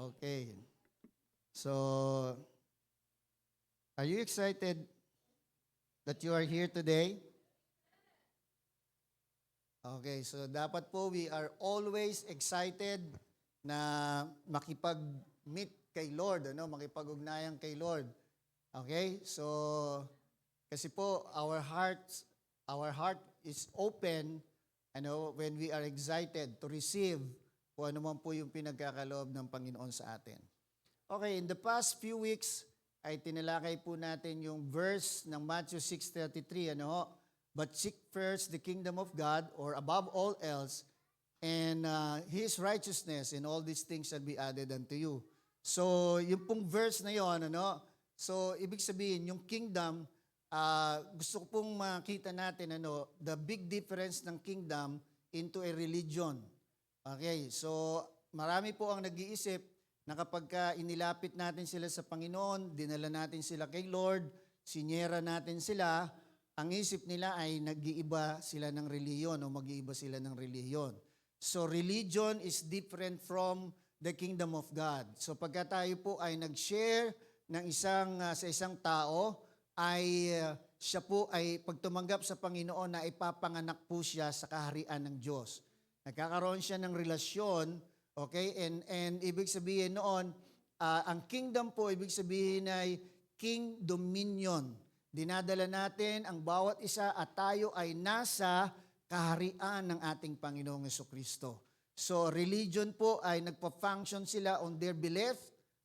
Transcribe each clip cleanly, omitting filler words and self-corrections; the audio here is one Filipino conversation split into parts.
Okay. So, are you excited that you are here today? Okay, so dapat po we are always excited na makipag-meet kay Lord, makipag-ugnayan kay Lord. Okay? So, kasi po our heart is open when we are excited to receive kung ano man po yung pinagkakaloob ng Panginoon sa atin. Okay, in the past few weeks ay tinalakay po natin yung verse ng Matthew 6:33, But seek first the kingdom of God, or above all else, and His righteousness, and all these things shall be added unto you. So, yung pong verse na yon, so ibig sabihin, yung kingdom, gusto ko pong makita natin, the big difference ng kingdom into a religion. Okay, so marami po ang nag-iisip na kapag inilapit natin sila sa Panginoon, dinala natin sila kay Lord, sinyera natin sila, ang isip nila ay nag-iiba sila ng reliyon o mag-iiba sila ng reliyon. So religion is different from the kingdom of God. So pagka tayo po ay nag-share ng sa isang tao, ay siya po ay pagtumanggap sa Panginoon na ipapanganak po siya sa kaharian ng Diyos. Nagkakaroon siya ng relasyon, okay? And ibig sabihin noon, ang kingdom po, ibig sabihin ay king dominion. Dinadala natin ang bawat isa at tayo ay nasa kaharian ng ating Panginoong Jesucristo. So religion po ay nagpa-function sila on their belief,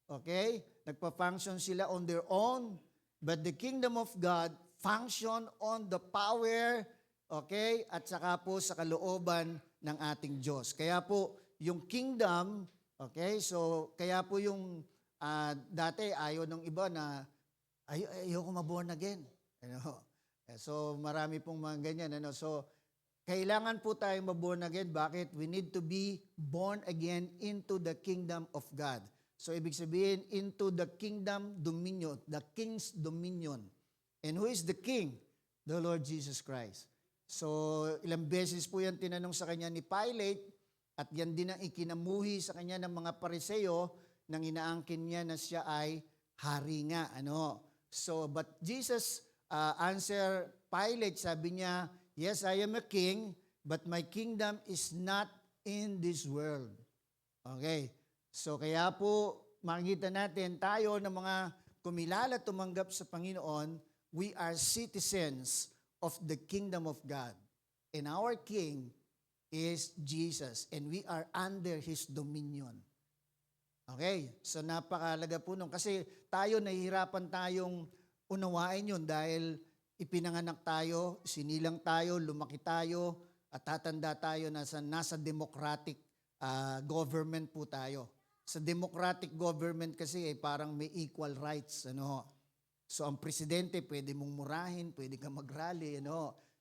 okay? Nagpa-function sila on their own, but the kingdom of God function on the power, okay? At saka po sa kalooban ng ating Diyos. Kaya po yung kingdom, okay? So kaya po yung dati ayaw ng iba na ayoko ma-born again. So marami pong mga ganyan. So kailangan po tayong ma-born again. Bakit? We need to be born again into the kingdom of God. So ibig sabihin, into the kingdom dominion, the king's dominion. And who is the king? The Lord Jesus Christ. So ilang beses po yan tinanong sa kanya ni Pilate, at yan din ang ikinamuhi sa kanya ng mga Pariseo nang inaangkin niya na siya ay hari nga. So, but Jesus answer Pilate, sabi niya, yes, I am a king, but my kingdom is not in this world. Okay. So, kaya po, makikita natin, tayo ng mga kumilala tumanggap sa Panginoon, we are citizens of the kingdom of God. And our king is Jesus, and we are under His dominion. Okay, so napakalaga po nun. Kasi tayo, nahihirapan tayong unawain yun dahil ipinanganak tayo, sinilang tayo, lumaki tayo, at tatanda tayo na nasa democratic government po tayo. Sa democratic government kasi parang may equal rights. So ang presidente, pwede mong murahin, pwede kang mag-rally.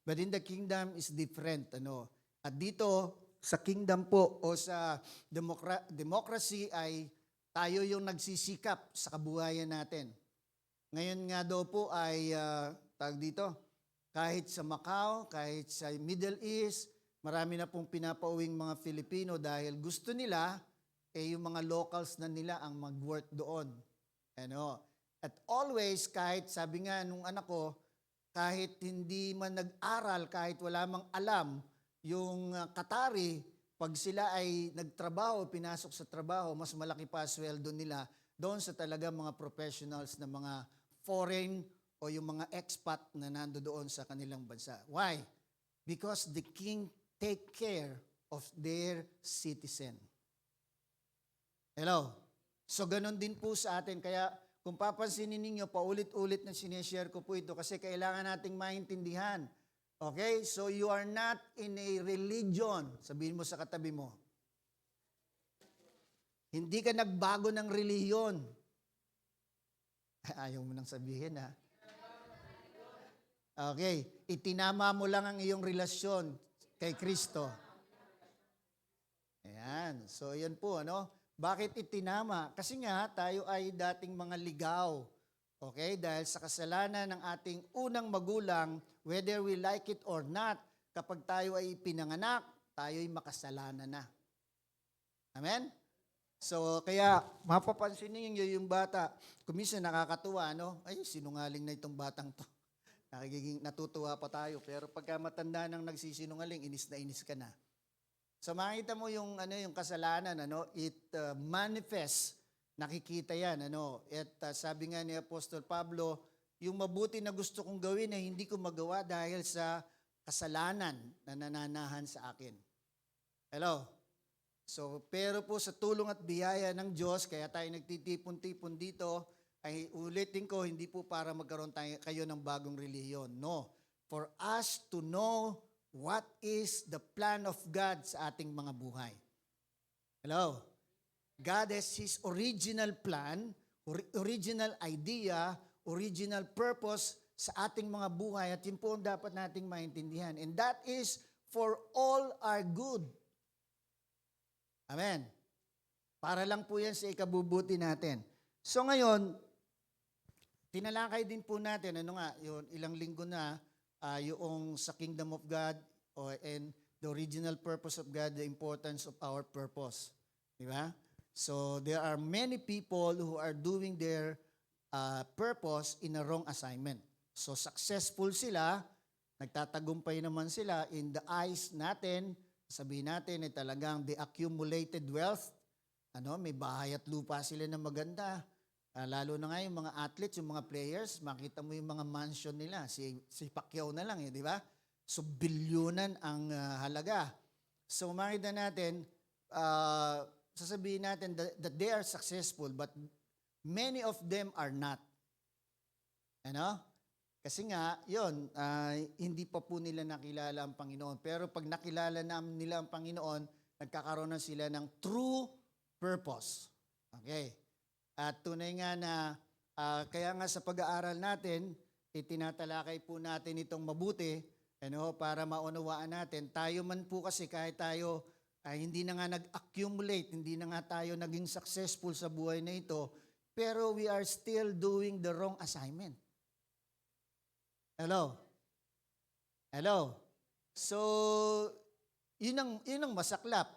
But in the kingdom is different. At dito, sa kingdom po o sa democracy ay tayo yung nagsisikap sa kabuhayan natin. Ngayon nga daw po ay, kahit sa Macau, kahit sa Middle East, marami na pong pinapauwing mga Filipino dahil gusto nila, yung mga locals na nila ang mag-work doon. At always, kahit sabi nga nung anak ko, kahit hindi man nag-aral, kahit wala mang alam, yung Qatari, pag sila ay nagtrabaho, pinasok sa trabaho, mas malaki pa sweldo nila doon sa talaga mga professionals na mga foreign o yung mga expat na nandoon sa kanilang bansa. Why? Because the king take care of their citizen. Hello? So ganun din po sa atin. Kaya kung papansinin ninyo, paulit-ulit na sinishare ko po ito kasi kailangan nating maintindihan. Okay? So you are not in a religion. Sabihin mo sa katabi mo. Hindi ka nagbago ng reliyon. Ayaw mo nang sabihin, ha? Okay. Itinama mo lang ang iyong relasyon kay Kristo. Ayan. So yan po, Bakit itinama? Kasi nga, tayo ay dating mga ligaw. Okay? Dahil sa kasalanan ng ating unang magulang, whether we like it or not, kapag tayo ay pinanganak, tayo ay makasalanan na. Amen? So, kaya mapapansin niyo yung bata. Kuminsan nakakatuwa, no? Ay, sinungaling na itong batang to. Natutuwa pa tayo. Pero pagka matanda nang nagsisinungaling, inis na inis ka na. So makita mo yung yung kasalanan, it manifests. Nakikita 'yan, At sabi nga ni Apostol Pablo, yung mabuti na gusto kong gawin ay hindi ko magawa dahil sa kasalanan na nananahan sa akin. Hello. So, pero po sa tulong at biyaya ng Diyos, kaya tayo nagtitipon-tipon dito, ay ulitin ko, hindi po para magkaroon kayo ng bagong relihiyon. No. For us to know what is the plan of God sa ating mga buhay. Hello? God has His original plan, original idea, original purpose sa ating mga buhay at yun po ang dapat nating maintindihan. And that is for all our good. Amen. Para lang po yan sa ikabubuti natin. So ngayon, tinalakay din po natin, yun, ilang linggo na, yung sa kingdom of God and the original purpose of God, the importance of our purpose. Di ba? So there are many people who are doing their purpose in a wrong assignment. So successful sila, nagtatagumpay naman sila in the eyes natin, sabihin natin talagang they accumulated wealth, may bahay at lupa sila na maganda. Lalo na nga yung mga athletes, yung mga players, makita mo yung mga mansion nila. Si Pacquiao na lang, di ba? So, bilyunan ang halaga. So, makita natin, sasabihin natin that they are successful, but many of them are not. Kasi nga, yun, hindi pa po nila nakilala ang Panginoon. Pero pag nakilala na nila ang Panginoon, nagkakaroon na sila ng true purpose. Okay. At tunay nga na, kaya nga sa pag-aaral natin, itinatalakay po natin itong mabuti, para maunawaan natin. Tayo man po kasi kahit tayo ay hindi na nga nag-accumulate, hindi na nga tayo naging successful sa buhay na ito, pero we are still doing the wrong assignment. Hello? Hello? So, yun ang masaklap.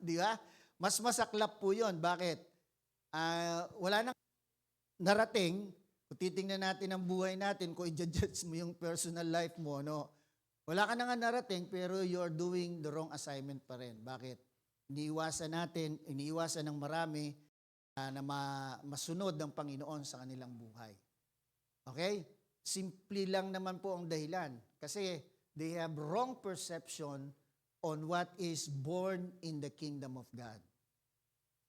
Di ba? Mas masaklap po yun. Bakit? Wala nang narating. Kung titingnan natin ang buhay natin, kung i-judge mo yung personal life mo, wala ka na nga narating, pero you're doing the wrong assignment pa rin. Bakit? Iniiwasan ng marami na masunod ng Panginoon sa kanilang buhay. Okay? Simple lang naman po ang dahilan. Kasi they have wrong perception on what is born in the kingdom of God.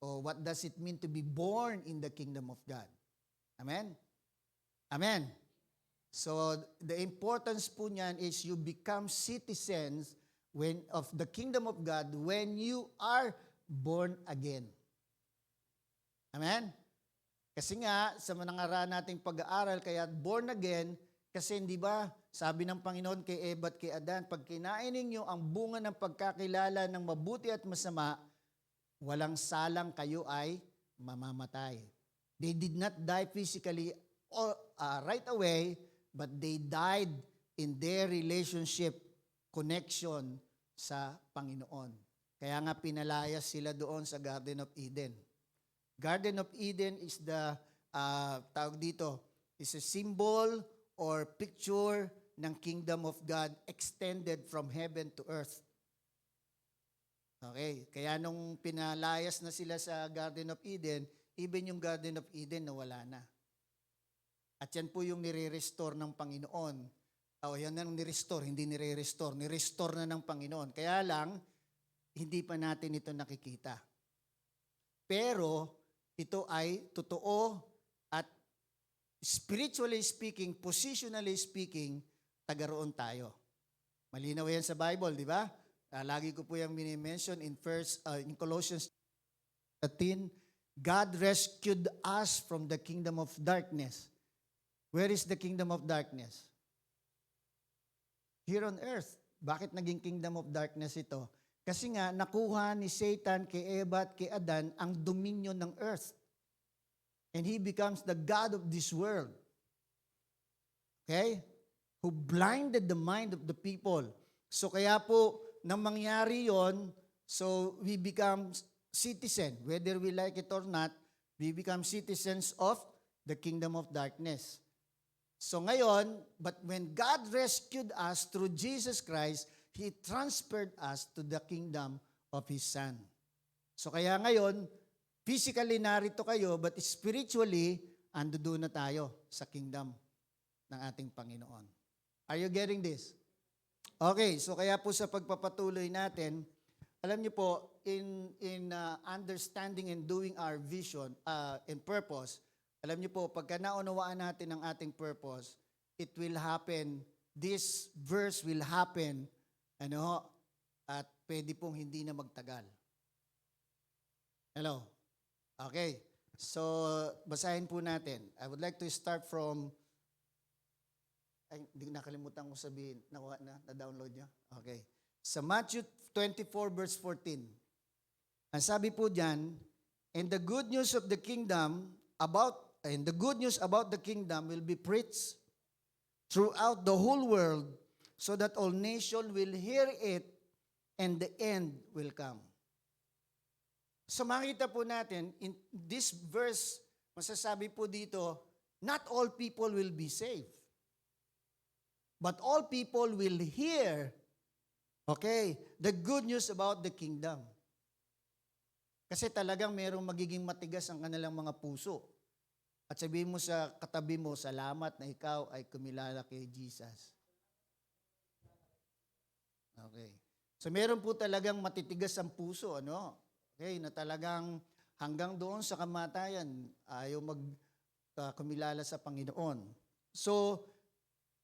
O what does it mean to be born in the kingdom of God? Amen? Amen. So the importance po niyan is you become citizens of the kingdom of God when you are born again. Amen? Kasi nga, sa nangaraan nating pag-aaral, kaya born again, kasi hindi ba, sabi ng Panginoon kay Eva at kay Adan, pag kinain ninyo ang bunga ng pagkakilala ng mabuti at masama, walang salang kayo ay mamamatay. They did not die physically right away, but they died in their relationship, connection sa Panginoon. Kaya nga pinalayas sila doon sa Garden of Eden. Garden of Eden is is a symbol or picture ng kingdom of God extended from heaven to earth. Okay, kaya nung pinalayas na sila sa Garden of Eden, even yung Garden of Eden nawala na. At yan po yung nire-restore ng Panginoon. Yan na nire-restore, hindi nire-restore. Nire-restore na ng Panginoon. Kaya lang, hindi pa natin ito nakikita. Pero, ito ay totoo at spiritually speaking, positionally speaking, tagaroon tayo. Malinaw yan sa Bible, di ba? Lagi ko po yung mini-mention in Colossians 13, God rescued us from the kingdom of darkness. Where is the kingdom of darkness? Here on earth. Bakit naging kingdom of darkness ito? Kasi nga, nakuha ni Satan kay Eva at kay Adan ang dominion ng earth. And he becomes the God of this world. Okay? Who blinded the mind of the people. So kaya po, nang mangyari yon, so we become citizen. Whether we like it or not, we become citizens of the kingdom of darkness. So ngayon, but when God rescued us through Jesus Christ, He transferred us to the kingdom of His Son. So kaya ngayon, physically narito kayo, but spiritually, ando doon na tayo sa kingdom ng ating Panginoon. Are you getting this? Okay, so kaya po sa pagpapatuloy natin, alam niyo po, in understanding and doing our vision and purpose, alam niyo po, pagka naunawaan natin ang ating purpose, it will happen, this verse will happen, at pwede pong hindi na magtagal. Hello? Okay, so basahin po natin. I would like to start from, hindi nakalimutan ko sabihin, nakuha na, na-download niyo? Okay. Sa Matthew 24 verse 14, ang sabi po diyan, and the good news about the kingdom will be preached throughout the whole world so that all nations will hear it and the end will come. So makita po natin, in this verse, masasabi po dito, not all people will be saved. But all people will hear, the good news about the kingdom. Kasi talagang merong magiging matigas ang kanilang mga puso. At sabihin mo sa katabi mo, salamat na ikaw ay kumilala kay Jesus. Okay. So meron po talagang matitigas ang puso, na talagang hanggang doon sa kamatayan, ayaw kumilala sa Panginoon. So,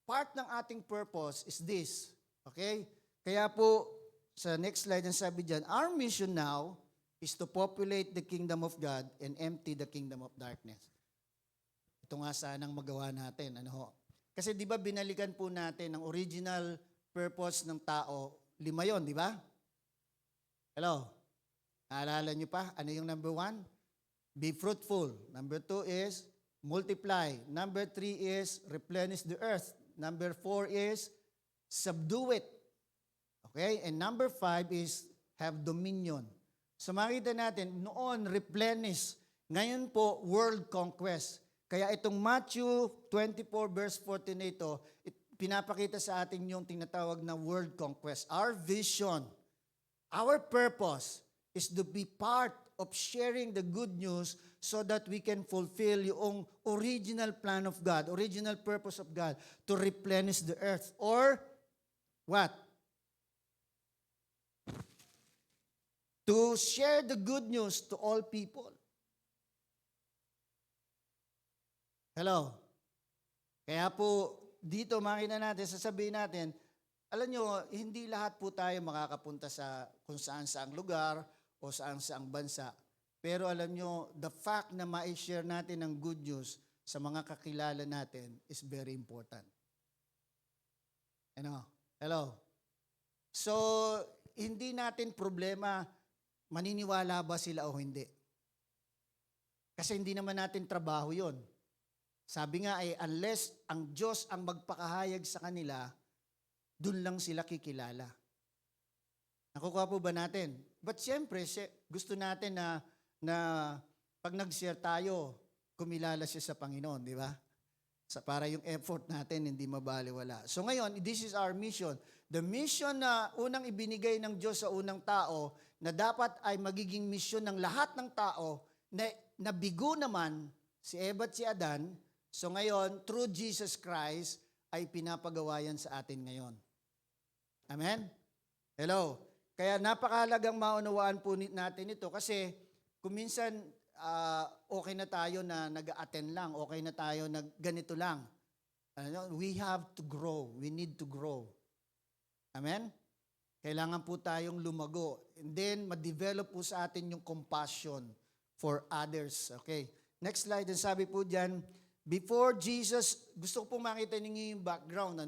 part ng ating purpose is this. Okay? Kaya po, sa next slide, ang sabi dyan, our mission now is to populate the kingdom of God and empty the kingdom of darkness. Ito nga sanang magawa natin. Kasi di ba binalikan po natin ang original purpose ng tao, 5 yon, di ba? Hello? Naalala nyo pa? Ano yung number 1? Be fruitful. Number 2 is multiply. Number 3 is replenish the earth. Number 4 is subdue it. Okay? And number 5 is have dominion. So makita natin, noon replenish. Ngayon po, world conquest. Kaya itong Matthew 24 verse 14 ito, pinapakita sa atin yung tinatawag na world conquest. Our vision, our purpose is to be part of sharing the good news so that we can fulfill yung original plan of God, original purpose of God to replenish the earth. Or what? To share the good news to all people. Hello? Kaya po, dito makita natin, sasabihin natin, alam nyo, hindi lahat po tayo makakapunta sa kung saan-saang lugar o saan-saang bansa. Pero alam nyo, the fact na ma-share natin ang good news sa mga kakilala natin is very important. Hello? So, hindi natin problema maniniwala ba sila o hindi. Kasi hindi naman natin trabaho yon. Sabi nga ay unless ang Diyos ang magpakahayag sa kanila, dun lang sila kikilala. Nakukuha po ba natin? But siyempre, gusto natin na pag nag-share tayo, kumilala siya sa Panginoon, di ba? Para yung effort natin hindi mabaliwala. So ngayon, this is our mission. The mission na unang ibinigay ng Diyos sa unang tao, na dapat ay magiging mission ng lahat ng tao, na nabigo naman si Eva at si Adan. So ngayon, through Jesus Christ, ay pinapagawa yan sa atin ngayon. Amen? Hello? Kaya napakahalagang maunawaan po natin ito kasi kung minsan okay na tayo na nag-attend lang, okay na tayo na ganito lang. We have to grow. We need to grow. Amen? Kailangan po tayong lumago. And then, ma-develop po sa atin yung compassion for others. Okay. Next slide. And sabi po dyan, before Jesus, gusto ko po makita ninyo yung background.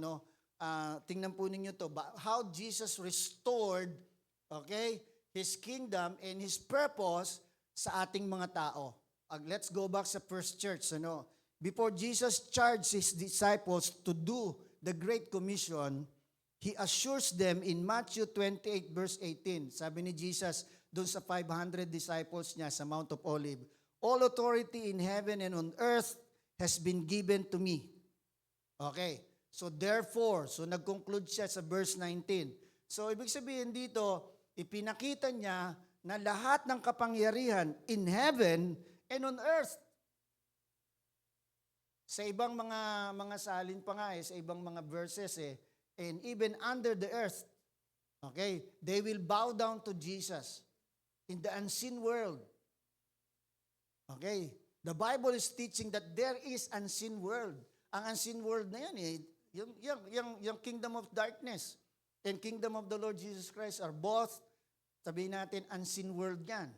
Tingnan po ninyo to. How Jesus restored, His kingdom and His purpose sa ating mga tao. Let's go back sa first church. Before Jesus charged His disciples to do the Great Commission, He assures them in Matthew 28 verse 18. Sabi ni Jesus, doon sa 500 disciples niya sa Mount of Olives. All authority in heaven and on earth has been given to me. Okay. So therefore, so nag-conclude siya sa verse 19. So ibig sabihin dito, ipinakita niya na lahat ng kapangyarihan in heaven and on earth. Sa ibang mga salin pa nga sa ibang mga verses and even under the earth. Okay? They will bow down to Jesus in the unseen world. Okay? The Bible is teaching that there is unseen world. Ang unseen world na yan yung kingdom of darkness and kingdom of the Lord Jesus Christ are both, sabihin natin, unseen world yan.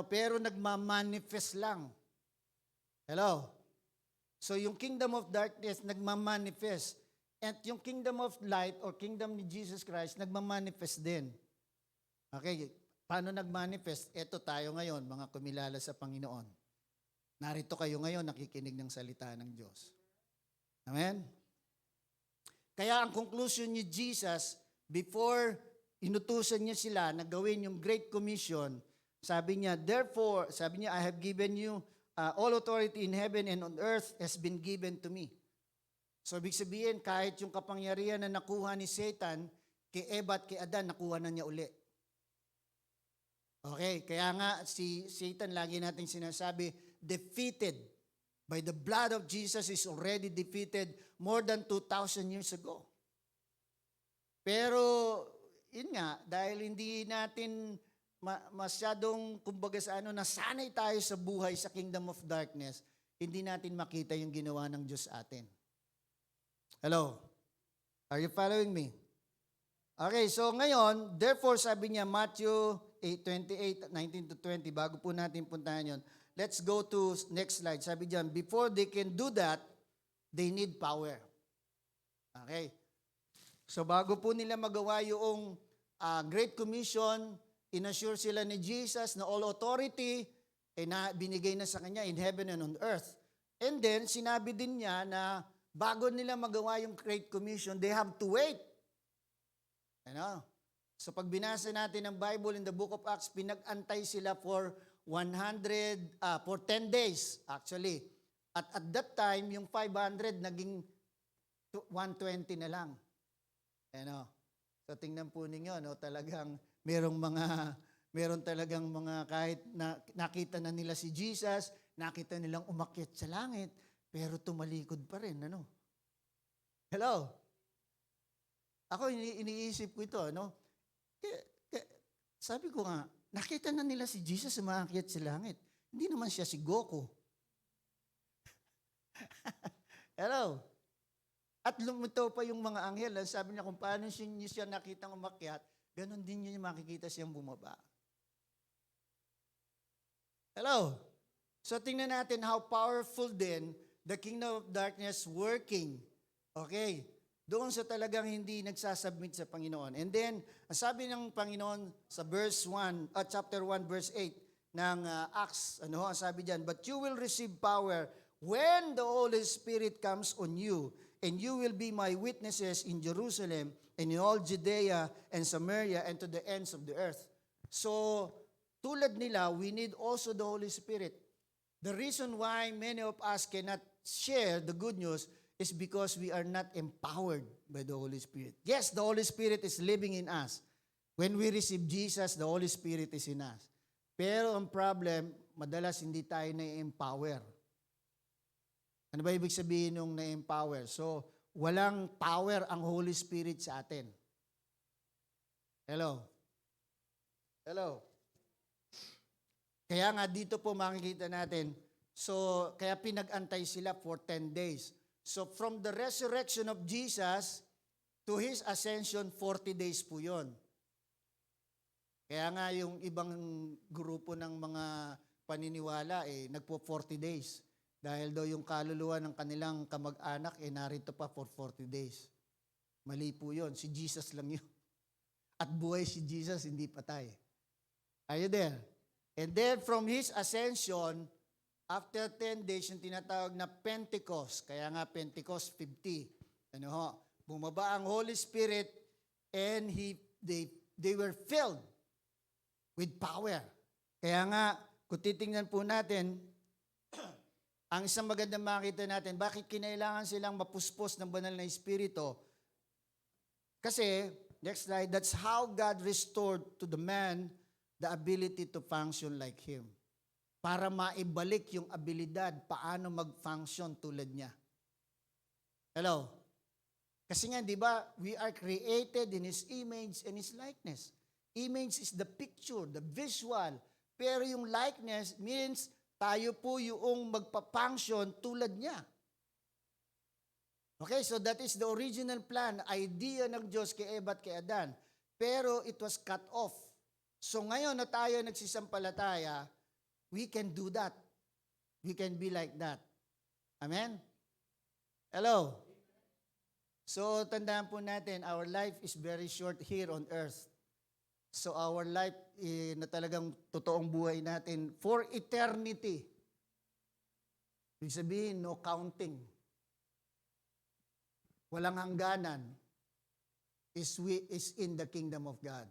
Pero nagmamanifest lang. Hello? So yung kingdom of darkness nagmamanifest. At yung kingdom of light or kingdom ni Jesus Christ nagmamanifest din. Okay, paano nagmanifest? Ito tayo ngayon, mga kumilala sa Panginoon. Narito kayo ngayon, nakikinig ng salita ng Diyos. Amen? Kaya ang conclusion ni Jesus, before inutusan niya sila na gawin yung Great Commission, sabi niya, therefore, sabi niya, I have given you all authority in heaven and on earth has been given to me. So, ibig sabihin, kahit yung kapangyarihan na nakuha ni Satan, kay Eva at kay Adan, nakuha na niya uli. Okay, kaya nga si Satan, lagi nating sinasabi, defeated by the blood of Jesus is already defeated more than 2,000 years ago. Pero, yun nga, dahil hindi natin masyadong, kumbaga nasanay tayo sa buhay sa kingdom of darkness, hindi natin makita yung ginawa ng Diyos sa atin. Hello? Are you following me? Okay, so ngayon, therefore sabi niya, Matthew 8:28, 19-20, bago po natin puntahan yon. Let's go to next slide. Sabi diyan, before they can do that, they need power. Okay? So bago po nila magawa yung Great Commission, inassure sila ni Jesus na all authority na binigay na sa kanya in heaven and on earth. And then, sinabi din niya na bago nila magawa yung Great Commission, they have to wait. So pag binasa natin ang Bible in the book of Acts, pinag-antay sila for 10 days actually. At that time, yung 500 naging 120 na lang. So tingnan po ninyo, talagang meron talagang mga kahit na nakita na nila si Jesus, nakita nilang umakyat sa langit, pero tumalikod pa rin, Hello? Ako, iniisip ko ito, sabi ko nga, nakita na nila si Jesus umakyat sa langit. Hindi naman siya si Goku. Hello? At lumitaw pa yung mga anghel. Sabi niya kung paano siya nakitang umakyat, ganon din niya makikita siyang bumaba. Hello? So tingnan natin how powerful din the kingdom of darkness working. Okay? Doon sa talagang hindi nagsasubmit sa Panginoon. And then, sabi ng Panginoon sa chapter 1, verse 8 ng Acts, sabi diyan, but you will receive power when the Holy Spirit comes on you, and you will be my witnesses in Jerusalem and in all Judea and Samaria and to the ends of the earth. So, tulad nila, we need also the Holy Spirit. The reason why many of us cannot share the good news is because we are not empowered by the Holy Spirit. Yes, the Holy Spirit is living in us. When we receive Jesus, the Holy Spirit is in us. Pero ang problem, madalas hindi tayo na-empower. Ano ba ibig sabihin ng na-empower? So, walang power ang Holy Spirit sa atin. Hello? Hello? Kaya nga dito po makikita natin, so kaya pinag-antay sila for 10 days. So from the resurrection of Jesus to His ascension, 40 days po yun. Kaya nga yung ibang grupo ng mga paniniwala, nagpo 40 days. Dahil daw yung kaluluwa ng kanilang kamag-anak, narito pa for 40 days. Mali po yun. Si Jesus lang yun. At buhay si Jesus, hindi patay. Are you there? And then from His ascension, after 10 days, yung tinatawag na Pentecost, kaya nga Pentecost 50, bumaba ang Holy Spirit and they were filled. with power. Kaya nga, kung titingnan po natin, ang isang magandang makita natin, bakit kinailangan silang mapuspos ng banal na Espiritu? Kasi, next slide, that's how God restored to the man the ability to function like Him. Para maibalik yung abilidad, paano mag-function tulad niya. Hello? Kasi nga, di ba, we are created in His image and His likeness. Image is the picture, the visual. Pero yung likeness means tayo po yung magpa-function tulad niya. Okay, so that is the original plan, idea ng Diyos kay Eva at kay Adan. Pero it was cut off. So ngayon na tayo nagsisampalataya, we can do that. We can be like that. Amen? Hello? So tandaan po natin, our life is very short here on earth. So our life na talagang totoong buhay natin for eternity. Ibig sabihin, no counting. Walang hangganan is in the kingdom of God.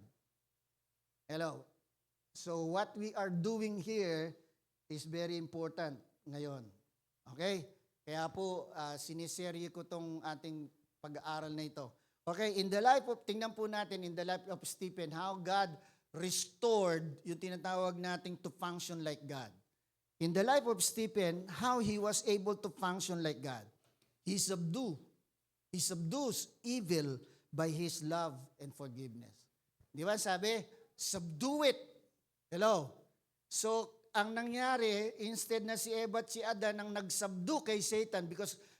Hello. So what we are doing here is very important ngayon. Okay? Kaya po, siniserye ko tong ating pag-aaral na ito. Okay, tingnan po natin in the life of Stephen, how God restored yung tinatawag nating to function like God. In the life of Stephen, how he was able to function like God. He subdues evil by his love and forgiveness. Di ba sabi? Subdue it. Hello? So, ang nangyari, instead na si Eva at si Adan ang nagsubdue kay Satan,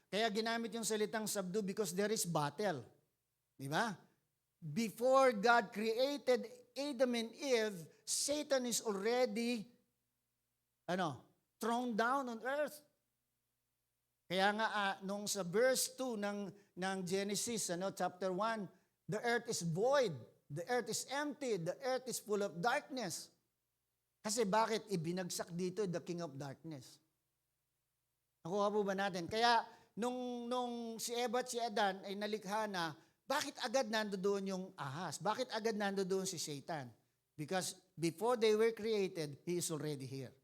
kaya ginamit yung salitang subdue because there is battle. Di ba? Before God created Adam and Eve, Satan is already thrown down on earth. Kaya nga nung sa verse 2 ng Genesis, chapter 1, the earth is void, the earth is empty, the earth is full of darkness. Kasi bakit ibinagsak dito the king of darkness? Nakuha po ba natin? Kaya nung si Eva at si Adan ay nalikha na, bakit agad nandoon yung ahas? Bakit agad nandoon si Satan? Because before they were created, he is already here.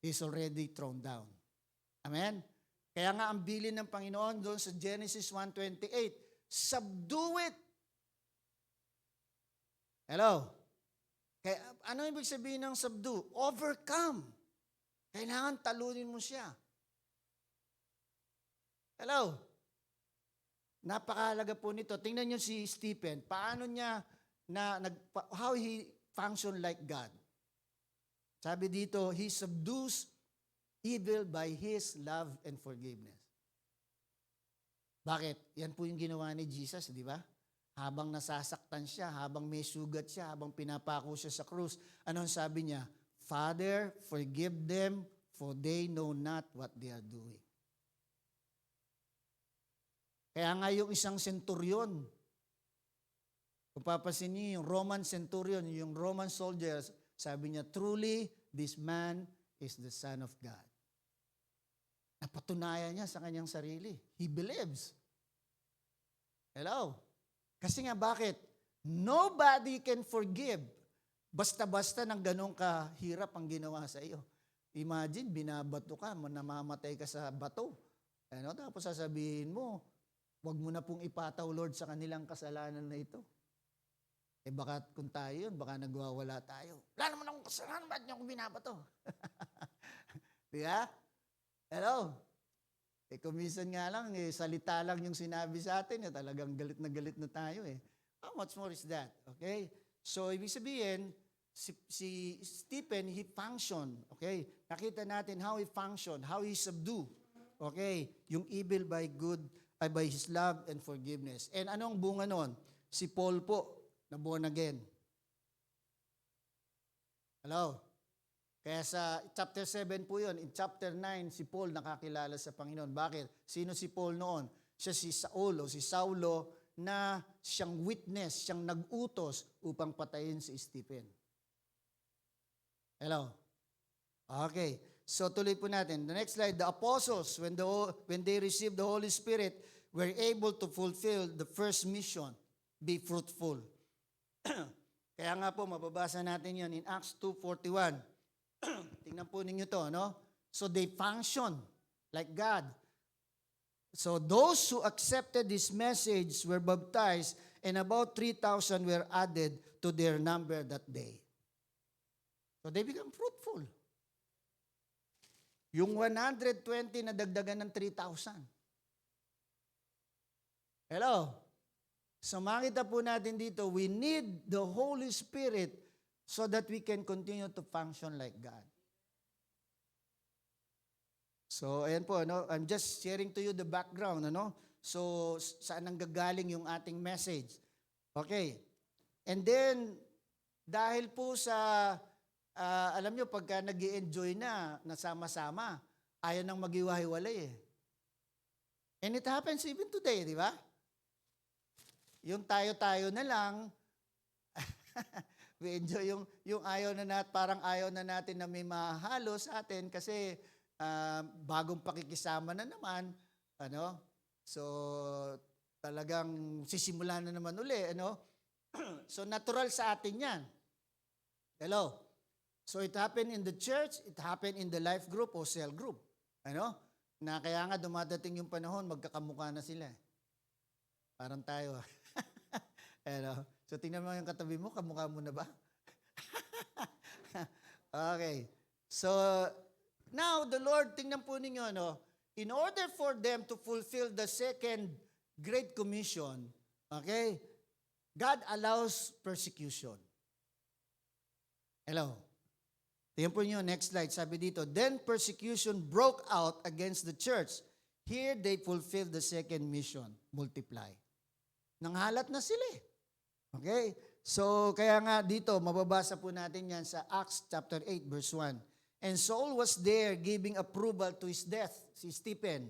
He is already thrown down. Amen? Kaya nga ang bilin ng Panginoon doon sa Genesis 1:28, subdue it. Hello? Kaya, ano ibig sabihin ng subdue? Overcome. Kailangan talunin mo siya. Hello? Napakahalaga po nito. Tingnan niyo si Stephen. Paano niya how he functioned like God. Sabi dito, he subdues evil by his love and forgiveness. Bakit? Yan po yung ginawa ni Jesus, di ba? Habang nasasaktan siya, habang may sugat siya, habang pinapako siya sa krus, anong sabi niya? Father, forgive them, for they know not what they are doing. Kaya nga yung isang centurion, kung papasin niyo yung Roman centurion, yung Roman soldiers, sabi niya, truly, this man is the Son of God. Napatunayan niya sa kanyang sarili. He believes. Hello? Kasi nga bakit? Nobody can forgive. Basta-basta ng ganong kahirap ang ginawa sa iyo. Imagine, binabato ka, namamatay ka sa bato. Tapos sasabihin mo, wag mo na pong ipataw, Lord, sa kanilang kasalanan na ito. Baka kung tayo yun, baka nagwawala tayo. Wala naman akong kasalanan, ba't niyo akong binabato? Di ba? Hello? Kuminsan nga lang, salita lang yung sinabi sa atin, talagang galit na tayo . How much more is that? Okay? So, ibig sabihin, si Stephen, he functioned. Okay? Nakita natin how he functioned, how he subdued. Okay? Yung evil by his love and forgiveness. And anong bunga nun? Si Paul po, na born again. Hello? Kaya sa chapter 7 po yun. In chapter 9, si Paul nakakilala sa Panginoon. Bakit? Sino si Paul noon? Siya si Saulo na siyang witness, siyang nag-utos upang patayin si Stephen. Hello? Okay. So tuloy po natin. The next slide, the apostles, when they received the Holy Spirit, were able to fulfill the first mission, be fruitful. Kaya nga po, mababasa natin yan in Acts 2:41. Tingnan po ninyo to, no? So they function like God. So those who accepted this message were baptized, and about 3,000 were added to their number that day. So they become fruitful. Yung 120 na dagdagan ng 3,000. Hello? So makita po natin dito, we need the Holy Spirit so that we can continue to function like God. So ayan po, no? I'm just sharing to you the background. Ano? So saan nanggagaling yung ating message? Okay. And then, dahil po sa, alam nyo, pagka nag-i-enjoy na, nasama-sama, ayaw nang mag-iwahiwalay eh. And it happens even today, di ba? Yung tayo-tayo na lang, we enjoy yung ayaw na parang ayaw na natin na may mahalo sa atin kasi bagong pakikisama na naman, ano? So talagang sisimula na naman uli, ano? So natural sa atin 'yan. Hello. So it happened in the church, it happened in the life group o cell group. Ano? Na kaya nga dumadating yung panahon, magkakamukha na sila. Parang tayo. Ano? So tingnan mo yung katabi mo, kamukha mo na ba? Okay. So now the Lord, tingnan po ninyo, no? In order for them to fulfill the second Great Commission, okay, God allows persecution. Hello. Tingnan po niyo, next slide. Sabi dito, then persecution broke out against the church. Here they fulfilled the second mission, multiply. Nanghalat na sila eh. Okay? So, kaya nga dito, mababasa po natin yan sa Acts chapter 8, verse 1. And Saul was there giving approval to his death, si Stephen.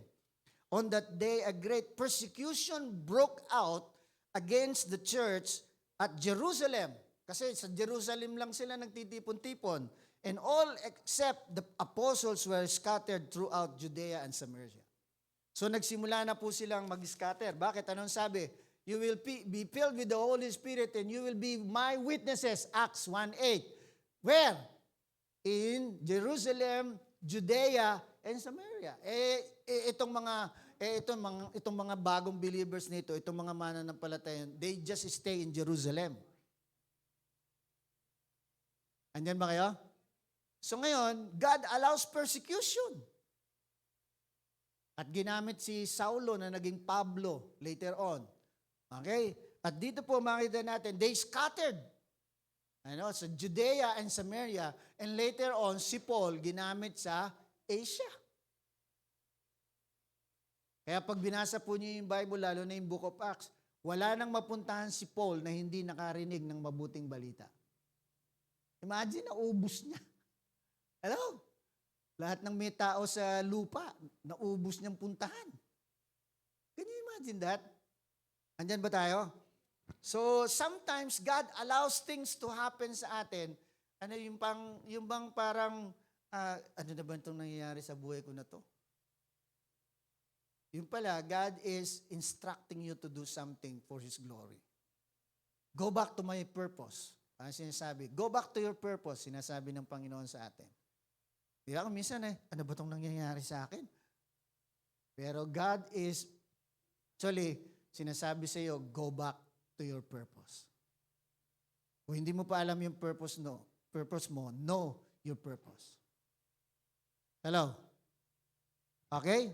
On that day, a great persecution broke out against the church at Jerusalem. Kasi sa Jerusalem lang sila nagtitipon-tipon. And all except the apostles were scattered throughout Judea and Samaria. So nagsimula na po silang mag-scatter. Bakit? Anong sabi? You will be filled with the Holy Spirit and you will be my witnesses. Acts 1:8. Where? In Jerusalem, Judea, and Samaria. Itong mga bagong believers nito, itong mga mananampalataya, they just stay in Jerusalem. Andyan ba kayo? So ngayon, God allows persecution. At ginamit si Saulo na naging Pablo later on. Okay? At dito po makita natin, they scattered. Ano, sa Judea and Samaria. And later on, si Paul ginamit sa Asia. Kaya pag binasa po niyo yung Bible, lalo na yung Book of Acts, wala nang mapuntahan si Paul na hindi nakarinig ng mabuting balita. Imagine, naubos niya. Hello? Lahat ng may tao sa lupa, naubos niyang puntahan. Can you imagine that? Andyan ba tayo? So, sometimes God allows things to happen sa atin. Ano yung bang parang, ano na ba itong nangyayari sa buhay ko na to? Yung pala, God is instructing you to do something for His glory. Go back to my purpose. Ano sinasabi? Go back to your purpose, sinasabi ng Panginoon sa atin. Di ba? Minsan ano ba itong nangyayari sa akin? Pero God is, actually, sinasabi sa iyo, go back to your purpose. Kung hindi mo pa alam yung purpose mo, know your purpose. Hello? Okay?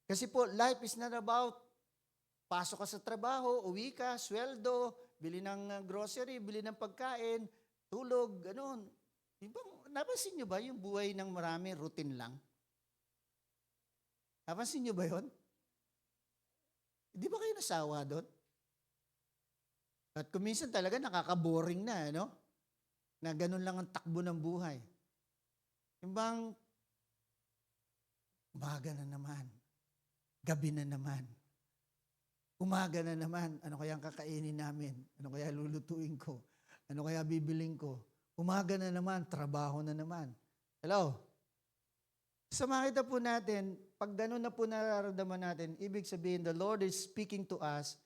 Kasi po, life is not about pasok ka sa trabaho, uwi ka, sweldo, bili ng grocery, bili ng pagkain, tulog, gano'n. Napansin nyo ba yung buhay ng marami, routine lang? Napansin nyo ba yun? Di ba kayo nasawa doon? At kuminsan talaga nakaka-boring na, no? Na ganun lang ang takbo ng buhay. Yung bang, umaga na naman, gabi na naman, umaga na naman, ano kaya ang kakainin namin? Ano kaya lulutuin ko? Ano kaya bibiling ko? Umaga na naman, trabaho na naman. Hello? So makita po natin, pag gano'n na po nararamdaman natin, ibig sabihin, the Lord is speaking to us,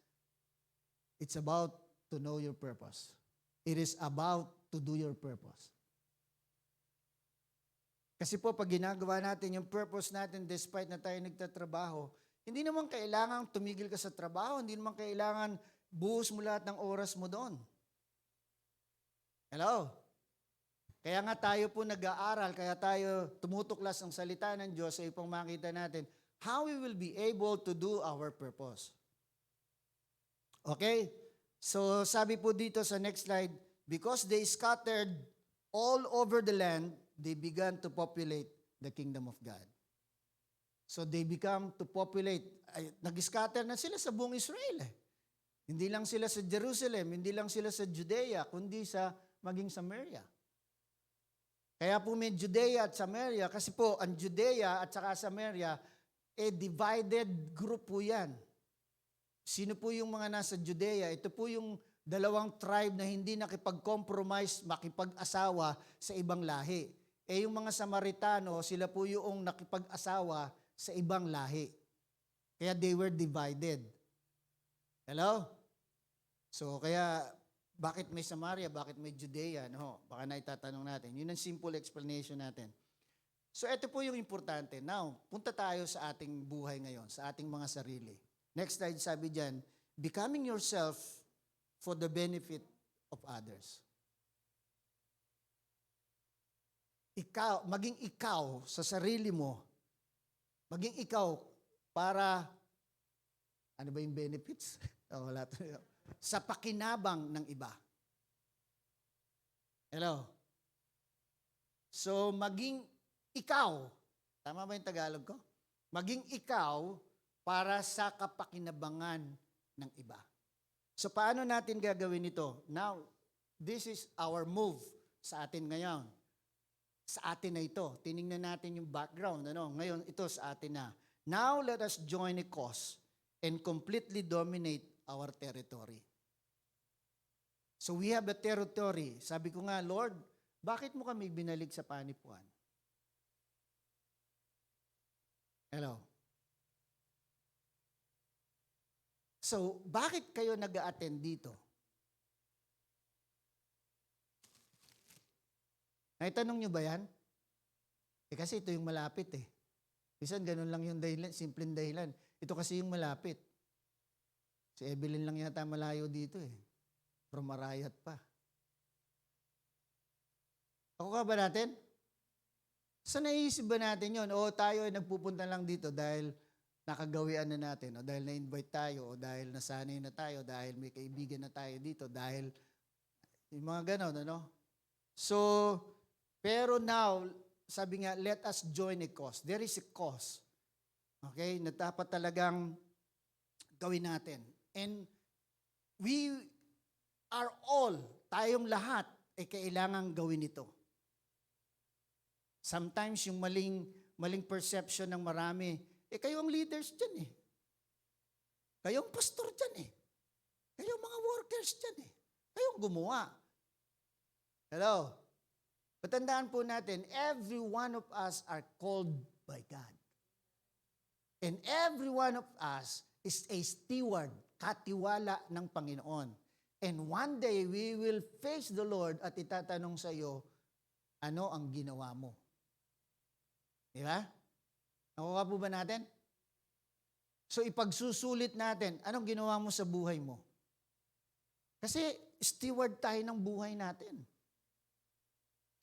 it's about to know your purpose. It is about to do your purpose. Kasi po, pag ginagawa natin yung purpose natin despite na tayo nagtatrabaho, hindi naman kailangan tumigil ka sa trabaho, hindi naman kailangan buhos mo lahat ng oras mo doon. Hello? Kaya nga tayo po nag-aaral, kaya tayo tumutuklas ang salita ng Diyos sa upang makita natin how we will be able to do our purpose. Okay? So sabi po dito sa next slide, because they scattered all over the land, they began to populate the kingdom of God. So they become to populate. Nag-scatter na sila sa buong Israel. Hindi lang sila sa Jerusalem, hindi lang sila sa Judea, kundi sa maging Samaria. Kaya po may Judea at Samaria, kasi po ang Judea at saka Samaria, divided group po yan. Sino po yung mga nasa Judea? Ito po yung dalawang tribe na hindi nakipag-compromise, makipag-asawa sa ibang lahi. Yung mga Samaritano, sila po yung nakipag-asawa sa ibang lahi. Kaya they were divided. Hello? So, kaya, bakit may Samaria? Bakit may Judea? No, baka na itatanong natin. Yun ang simple explanation natin. So, ito po yung importante. Now, punta tayo sa ating buhay ngayon, sa ating mga sarili. Next slide, sabi dyan, becoming yourself for the benefit of others. Maging ikaw sa sarili mo, maging ikaw para, ano ba yung benefits? Wala to. Sa pakinabang ng iba. Hello? So, maging ikaw, tama ba yung Tagalog ko? Maging ikaw para sa kapakinabangan ng iba. So, paano natin gagawin ito? Now, this is our move sa atin ngayon. Sa atin na ito. Tiningnan natin yung background. Ngayon, ito sa atin na. Now, let us join a cause and completely dominate our territory. So, we have a territory. Sabi ko nga, Lord, bakit mo kami binalig sa panipuan? Hello? So, bakit kayo nag-a-attend dito? Naitanong nyo ba yan? Kasi ito yung malapit eh. Minsan ganun lang yung dahilan, simpleng dahilan. Ito kasi yung malapit. Si Evelyn lang yata malayo dito eh. From Arayat pa. Ako ka ba natin? So naiisip ba natin yun? O tayo ay nagpupunta lang dito dahil nakagawian na natin, o dahil na-invite tayo, o dahil nasanay na tayo, dahil may kaibigan na tayo dito, dahil yung mga ganon, ano? So, pero now, sabi nga, let us join a cause. There is a cause. Okay? Na dapat talagang gawin natin. And we are all, tayong lahat, ay kailangang gawin ito. Sometimes yung maling perception ng marami, kayo ang leaders dyan eh. Kayo ang pastor dyan eh. Kayo ang mga workers dyan eh. Kayo ang gumawa. Hello? Patandaan po natin, every one of us are called by God. And every one of us is a steward, katiwala ng Panginoon. And one day, we will face the Lord at itatanong sa iyo, ano ang ginawa mo? Di ba? Nakuha po ba natin? So ipagsusulit natin, anong ginawa mo sa buhay mo? Kasi steward tayo ng buhay natin.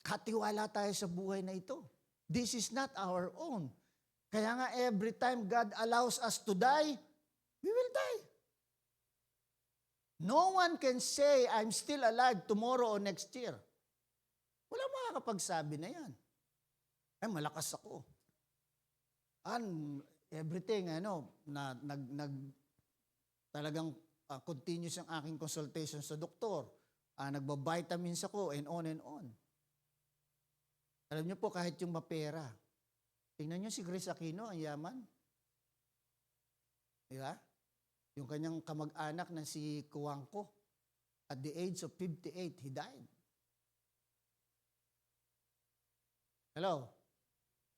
Katiwala tayo sa buhay na ito. This is not our own. Kaya nga every time God allows us to die, we will die. No one can say, I'm still alive tomorrow or next year. Wala makakapagsabi na yan. Ay, malakas ako. Everything, talagang continuous ang aking consultation sa doktor. Nagba-vitamins ako and on and on. Alam niyo po, kahit yung mapera. Tingnan niyo si Grace Aquino, ang yaman. Di ba? Yung kanyang kamag-anak na si Kuwangko, at the age of 58, he died. Hello?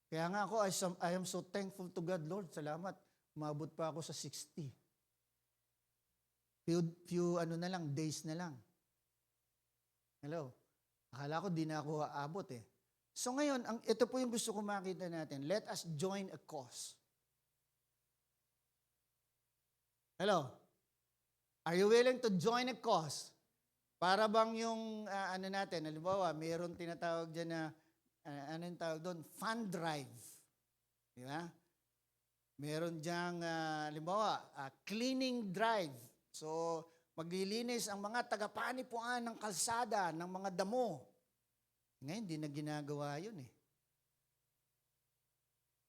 Kaya nga ako, I am so thankful to God, Lord. Salamat. Umabot pa ako sa 60. Few days na lang. Hello? Akala ko di na ako aabot eh. So ngayon, ito po yung gusto ko makita natin. Let us join a cause. Hello? Are you willing to join a cause? Para bang yung ano natin, halimbawa, mayroon tinatawag dyan na, ano yung tawag doon? Fund drive. Di ba? Meron diyang, halimbawa, cleaning drive. So, maglilinis ang mga tagapanipuan ng kalsada, ng mga damo. Ngayon, hindi na ginagawa yun eh.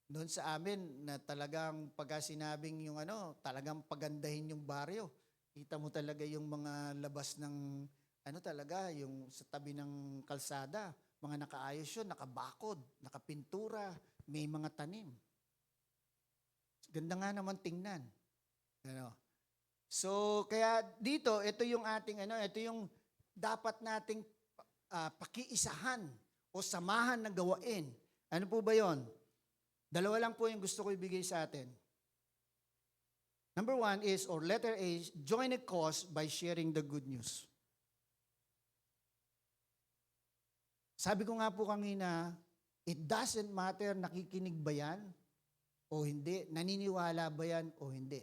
Doon sa amin, na talagang pagka sinabing yung ano, talagang pagandahin yung baryo. Kita mo talaga yung mga labas ng, ano talaga, yung sa tabi ng kalsada. Mga nakaayos yun, nakabakod, nakapintura, may mga tanim. Ganda nga naman tingnan. Ano? So, kaya dito, ito yung ating, ano, ito yung dapat nating pakiisahan o samahan na gawain. Ano po ba yon? Dalawa lang po yung gusto ko ibigay sa atin. Number 1 is, or letter A, join a cause by sharing the good news. Sabi ko nga po kanina, it doesn't matter nakikinig ba yan o hindi, naniniwala ba yan o hindi.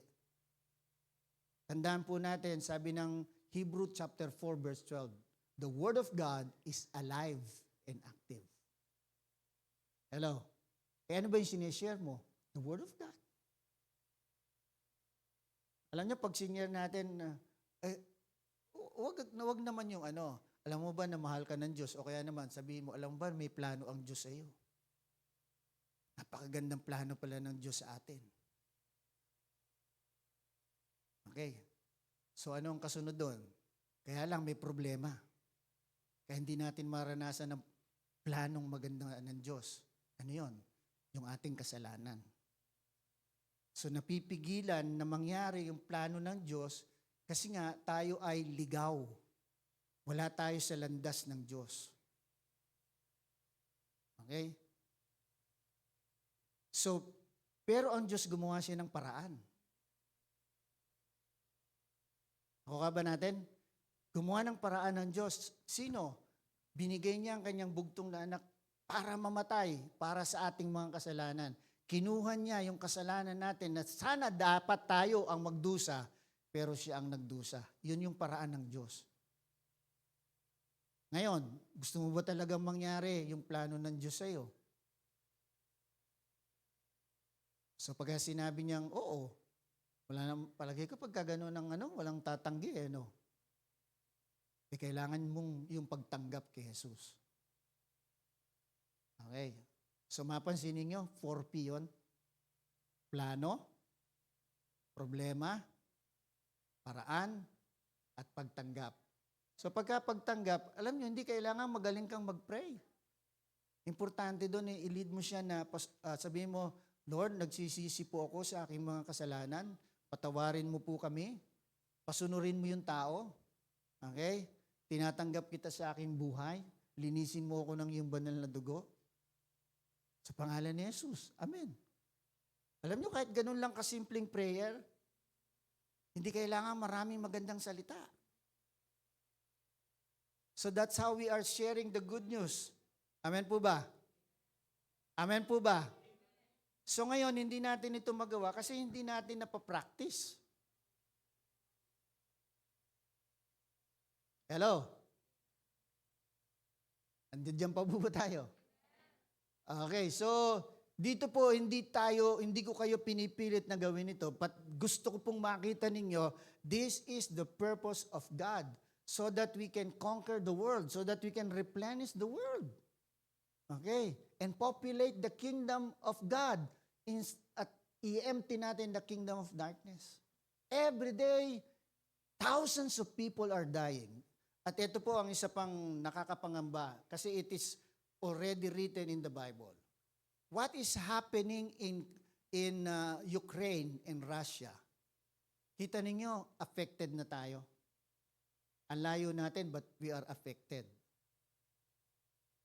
Tandaan po natin, sabi ng Hebrew chapter 4 verse 12, the Word of God is alive and active. Hello? Eh ano ba yung sinishare mo? The Word of God. Alam niyo, pag senior natin, wag naman yung ano, alam mo ba na mahal ka ng Diyos? O kaya naman, sabihin mo, alam mo ba may plano ang Diyos sa iyo? Napakagandang plano pala ng Diyos sa atin. Okay. So ano ang kasunod doon? Kaya lang may problema. Kaya hindi natin maranasan ng planong maganda ng Diyos. Ano yon? Yung ating kasalanan. So napipigilan na mangyari yung plano ng Diyos kasi nga tayo ay ligaw. Wala tayo sa landas ng Diyos. Okay? So, pero ang Diyos gumawa siya ng paraan. Ako ka ba natin? Gumawa ng paraan ng Diyos. Sino? Binigay niya ang kanyang bugtong na anak para mamatay, para sa ating mga kasalanan. Kinuha niya yung kasalanan natin na sana dapat tayo ang magdusa, pero siya ang nagdusa. Yun yung paraan ng Diyos. Ngayon, gusto mo ba talagang mangyari yung plano ng Diyos sa iyo? So pagka sinabi niyang, oo, wala nang palagay ko pagka gano'n ng ano, walang tatanggi eh, no? Eh, kailangan mong yung pagtanggap kay Jesus. Okay. So mapansin ninyo, 4P yun. Plano, problema, paraan, at pagtanggap. So pagka pagtanggap, alam nyo, hindi kailangan magaling kang mag-pray. Importante doon, i-lead mo siya na sabihin mo, Lord, nagsisisi po ako sa aking mga kasalanan. Patawarin mo po kami. Pasunurin mo yung tao. Okay? Tinatanggap kita sa aking buhay. Linisin mo ako ng iyong banal na dugo. Sa pangalan ni Jesus. Amen. Alam nyo, kahit ganun lang kasimpleng prayer, hindi kailangan maraming magandang salita. So that's how we are sharing the good news. Amen po ba? Amen po ba? So ngayon, hindi natin ito magawa kasi hindi natin napapractice. Hello? Andiyan pa po ba tayo? Okay, so dito po hindi ko kayo pinipilit na gawin ito, but gusto ko pong makita ninyo, this is the purpose of God so that we can conquer the world, so that we can replenish the world. Okay? And populate the kingdom of God at i-empty natin the kingdom of darkness. Every day, thousands of people are dying. At ito po ang isa pang nakakapangamba kasi it is already written in the Bible. What is happening in Ukraine and Russia? Kita ninyo, affected na tayo. Ang layo natin, but we are affected.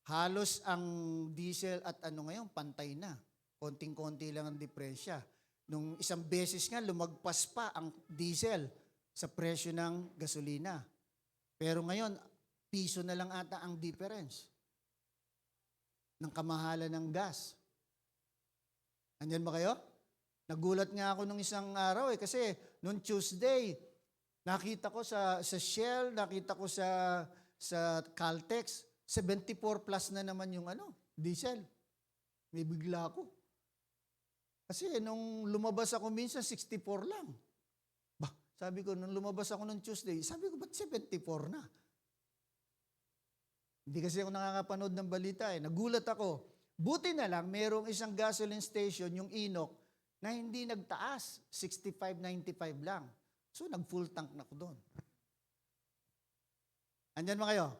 Halos ang diesel at ano ngayon, pantay na. Konting-konti lang ang diferensya. Nung isang beses nga, lumagpas pa ang diesel sa presyo ng gasolina. Pero ngayon, piso na lang ata ang difference ng kamahalan ng gas. Andyan ba kayo? Nagulat nga ako nung isang araw kasi nung Tuesday, nakita ko sa Shell, nakita ko sa Caltex, 74 plus na naman yung diesel. May bigla ako. Kasi nung lumabas ako minsan, 64 lang. Sabi ko, nung lumabas ako nung Tuesday, sabi ko, ba't 74 na? Hindi kasi ako nakakapanood ng balita Nagulat ako. Buti na lang, merong isang gasoline station, yung Inok, na hindi nagtaas. 65.95 lang. So, nag-full tank na ako doon. Andyan ba kayo?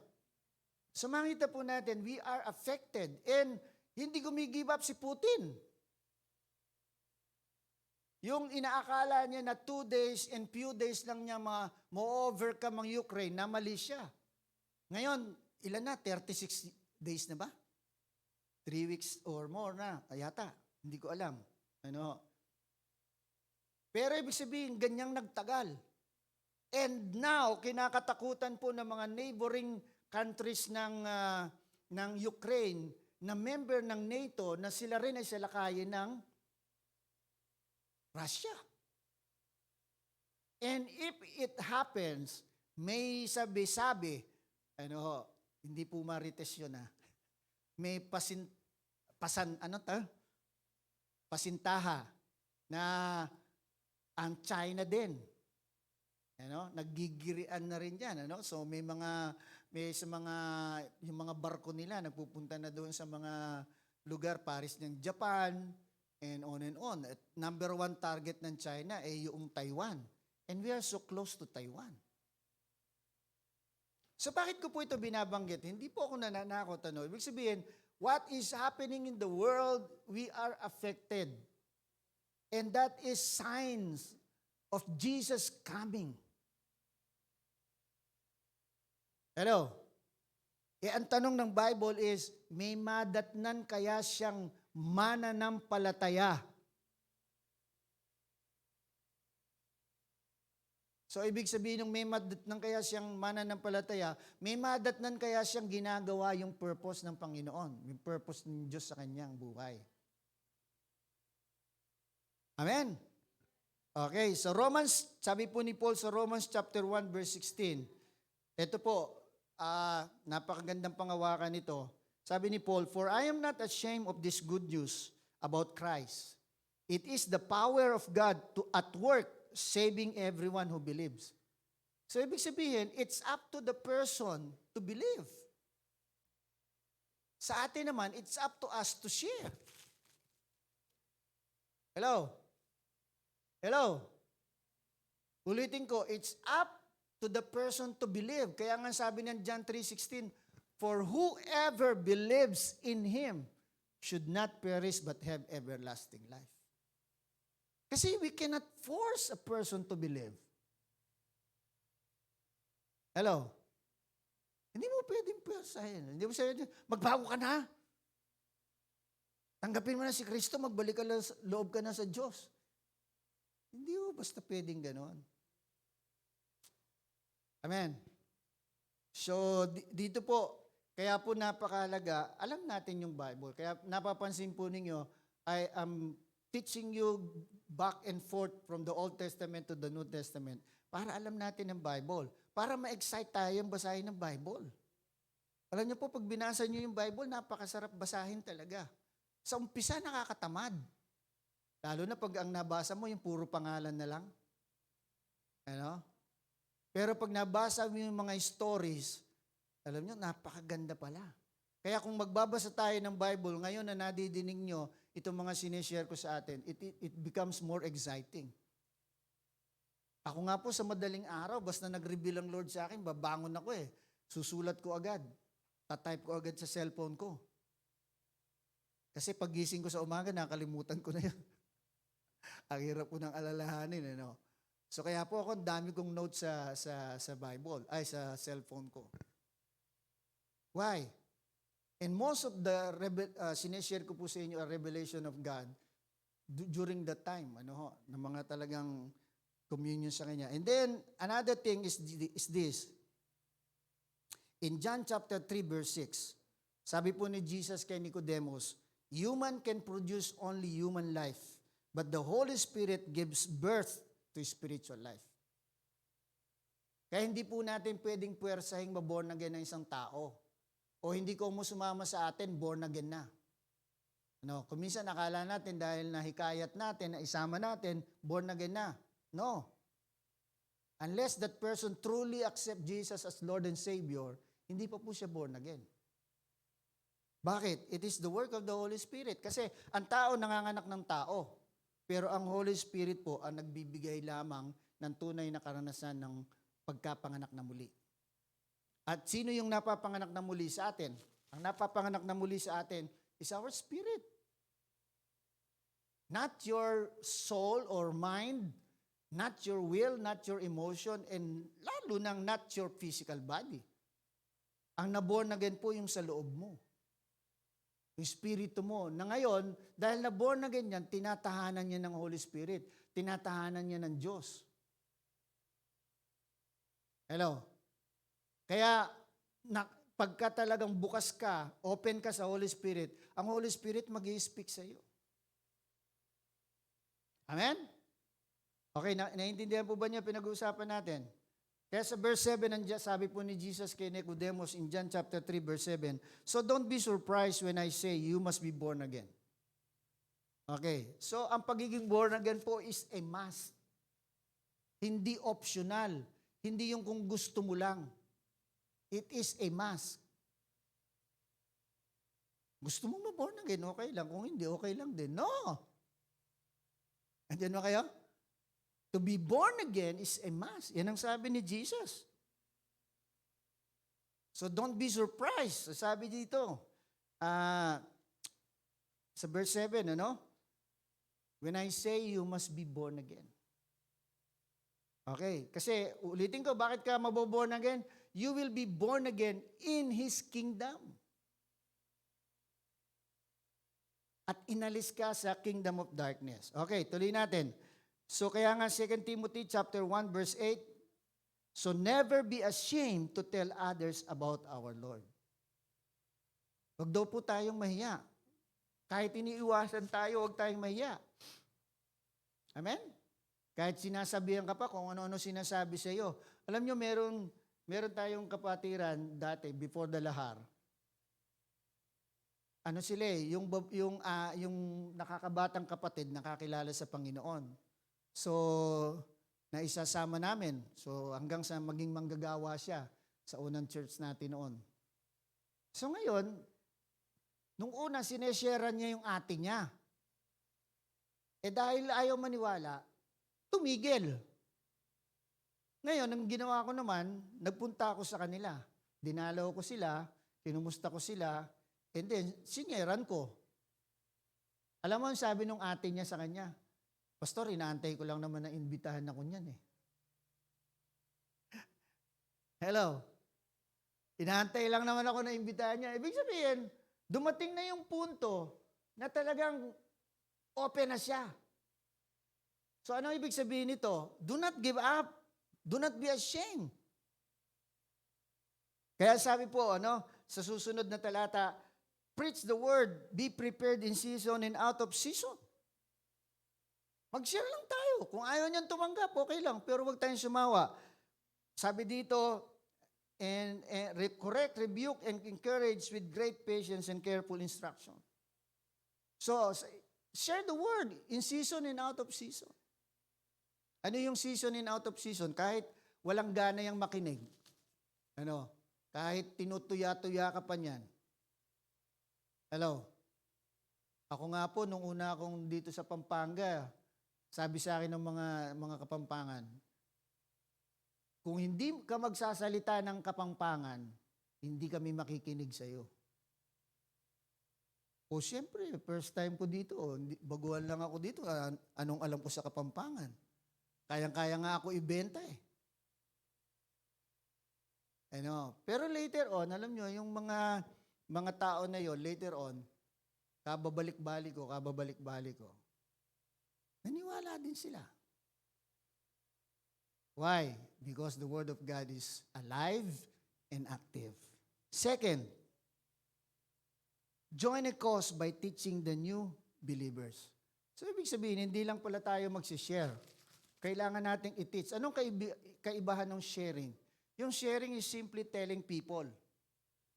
So, makita po natin, we are affected. And hindi gumigive up si Putin. Yung inaakala niya na 2 days and few days lang niya ma-overcome ang Ukraine, na mali siya. Ngayon, ilan na? 36 days na ba? 3 weeks or more na, yata. Hindi ko alam. Pero ibig sabihin, ganyang nagtagal. And now, kinakatakutan po ng mga neighboring countries ng Ukraine na member ng NATO na sila rin ay salakayin ng Russia. And if it happens, may sabi-sabi, hindi po marites yun may pasintaha na ang China din. Naggigirian na rin yan. So yung mga barko nila, nagpupunta na doon sa mga lugar, Paris ng Japan, and on and on. At number 1 target ng China ay yung Taiwan. And we are so close to Taiwan. So bakit ko po ito binabanggit? Hindi po ako nananakot. Ibig sabihin, what is happening in the world, we are affected. And that is signs of Jesus coming. Hello? Ang tanong ng Bible is, may madatnan kaya siyang mananampalataya? So, ibig sabihin ng may madatnan kaya siyang mananampalataya, may madatnan kaya siyang ginagawa yung purpose ng Panginoon, yung purpose ng Diyos sa kanyang buhay. Amen? Okay, so sabi po ni Paul sa Romans chapter 1 verse 16, ito po, napakagandang pangawakan nito. Sabi ni Paul, "For I am not ashamed of this good news about Christ. It is the power of God at work, saving everyone who believes." So, ibig sabihin, it's up to the person to believe. Sa atin naman, it's up to us to share. Hello? Hello? Ulitin ko, it's up to the person to believe. Kaya nga sabi ng John 3:16, "For whoever believes in Him should not perish but have everlasting life." Kasi we cannot force a person to believe. Hello? Hindi mo pwedeng persahin. Hindi mo sabihin, magbago ka na. Tanggapin mo na si Kristo, magbalik ka lang, loob ka na sa Diyos. Hindi mo basta pwedeng ganon. Amen. So, dito po, kaya po napakahalaga, alam natin yung Bible. Kaya napapansin po ninyo, I am teaching you back and forth from the Old Testament to the New Testament para alam natin ang Bible. Para ma-excite tayong basahin ng Bible. Alam niyo po, pag binasa niyo yung Bible, napakasarap basahin talaga. Sa umpisa, nakakatamad. Lalo na pag ang nabasa mo, yung puro pangalan na lang. Pero pag nabasa mo yung mga stories, alam niyo, napakaganda pala. Kaya kung magbabasa tayo ng Bible, ngayon na nadidinig nyo, itong mga sinishare ko sa atin, it becomes more exciting. Ako nga po sa madaling araw, basta nag-reveal ang Lord sa akin, babangon ako Susulat ko agad. Tatype ko agad sa cellphone ko. Kasi pagising ko sa umaga, nakalimutan ko na yun. Ang hirap ko nang alalahanin. So kaya po ako, dami kong notes sa Bible, sa cellphone ko. Why? And most of the sineshare ko po sa inyo a revelation of God during that time, ng mga talagang communion sa Kanya. And then, another thing is this. In John chapter 3 verse 6, sabi po ni Jesus kay Nicodemus, human can produce only human life, but the Holy Spirit gives birth to spiritual life. Kaya hindi po natin pwedeng puwersahing ma-born again ng isang tao. O hindi ko mo sumama sa atin, born again na. Kung minsan nakala natin dahil nahikayat natin, na isama natin, born again na. No. Unless that person truly accept Jesus as Lord and Savior, hindi pa po siya born again. Bakit? It is the work of the Holy Spirit. Kasi ang tao nanganganak ng tao. Pero ang Holy Spirit po ang nagbibigay lamang ng tunay na karanasan ng pagkapanganak na muli. At sino yung napapanganak na muli sa atin? Ang napapanganak na muli sa atin is our spirit. Not your soul or mind, not your will, not your emotion, and lalo nang not your physical body. Ang naborn again po yung sa loob mo. Yung spirito mo. Na ngayon, dahil naborn again yan, tinatahanan niya ng Holy Spirit. Tinatahanan niya ng Diyos. Hello? Kaya, pagka talagang bukas ka, open ka sa Holy Spirit, ang Holy Spirit mag-i-speak sa iyo. Amen? Okay, naiintindihan po ba niya pinag-uusapan natin? Kaya sa verse 7, sabi po ni Jesus kay Nicodemus in John chapter 3 verse 7, so don't be surprised when I say you must be born again. Okay, so ang pagiging born again po is a must. Hindi optional. Hindi yung kung gusto mo lang. It is a must. Gusto mo ma-born again, okay lang. Kung hindi, okay lang din. No! Andiyan ba kayo? To be born again is a must. Yan ang sabi ni Jesus. So don't be surprised. Sabi dito, sa verse 7, when I say you must be born again. Okay, kasi ulitin ko, bakit ka maboborn again? You will be born again in His kingdom. At inalis ka sa kingdom of darkness. Okay, tuloy natin. So kaya nga 2 Timothy chapter 1 verse 8, so never be ashamed to tell others about our Lord. Huwag daw po tayong mahiya. Kahit iniiwasan tayo, huwag tayong mahiya. Amen? Kahit sinasabihan ka pa kung ano-ano sinasabi sa iyo. Alam nyo, meron tayong kapatiran dati, before the lahar. Ano sila yung nakakabatang kapatid nakakilala sa Panginoon. So, naisasama namin. So, hanggang sa maging manggagawa siya sa unang church natin noon. So, ngayon, nung una, sinesharean niya yung ate niya. Dahil ayaw maniwala, tumigil. Ngayon, ang ginawa ko naman, nagpunta ako sa kanila. Dinalaw ko sila, kinumusta ko sila, and then, sinyeran ko. Alam mo ang sabi nung ate niya sa kanya? Pastor, inaantay ko lang naman na imbitahan ako niyan eh. Hello? Inaantay lang naman ako na imbitahan niya. Ibig sabihin, dumating na yung punto na talagang open na siya. So ano ibig sabihin nito? Do not give up. Do not be ashamed. Kaya sabi po, sa susunod na talata, preach the word, be prepared in season and out of season. Mag-share lang tayo. Kung ayaw niyan tumanggap, okay lang. Pero huwag tayong sumawa. Sabi dito, and correct, rebuke, and encourage with great patience and careful instruction. So, share the word in season and out of season. Ano yung season and out of season? Kahit walang gana yung makinig. Kahit tinutuya-tuya ka pa niyan. Hello? Ako nga po, nung una akong dito sa Pampanga, sabi sa akin ng mga Kapampangan, kung hindi ka magsasalita ng Kapampangan, hindi kami makikinig sa iyo. O siyempre, first time ko dito, baguhan lang ako dito, anong alam ko sa Kapampangan? Kayang-kaya nga ako ibenta eh. Pero later on, alam nyo, yung mga tao na yon later on, kababalik-balik ko, naniwala din sila. Why? Because the Word of God is alive and active. Second, join a cause by teaching the new believers. So, ibig sabihin, hindi lang pala tayo mag-share. Kailangan nating i-teach. Anong kaibahan ng sharing? Yung sharing is simply telling people.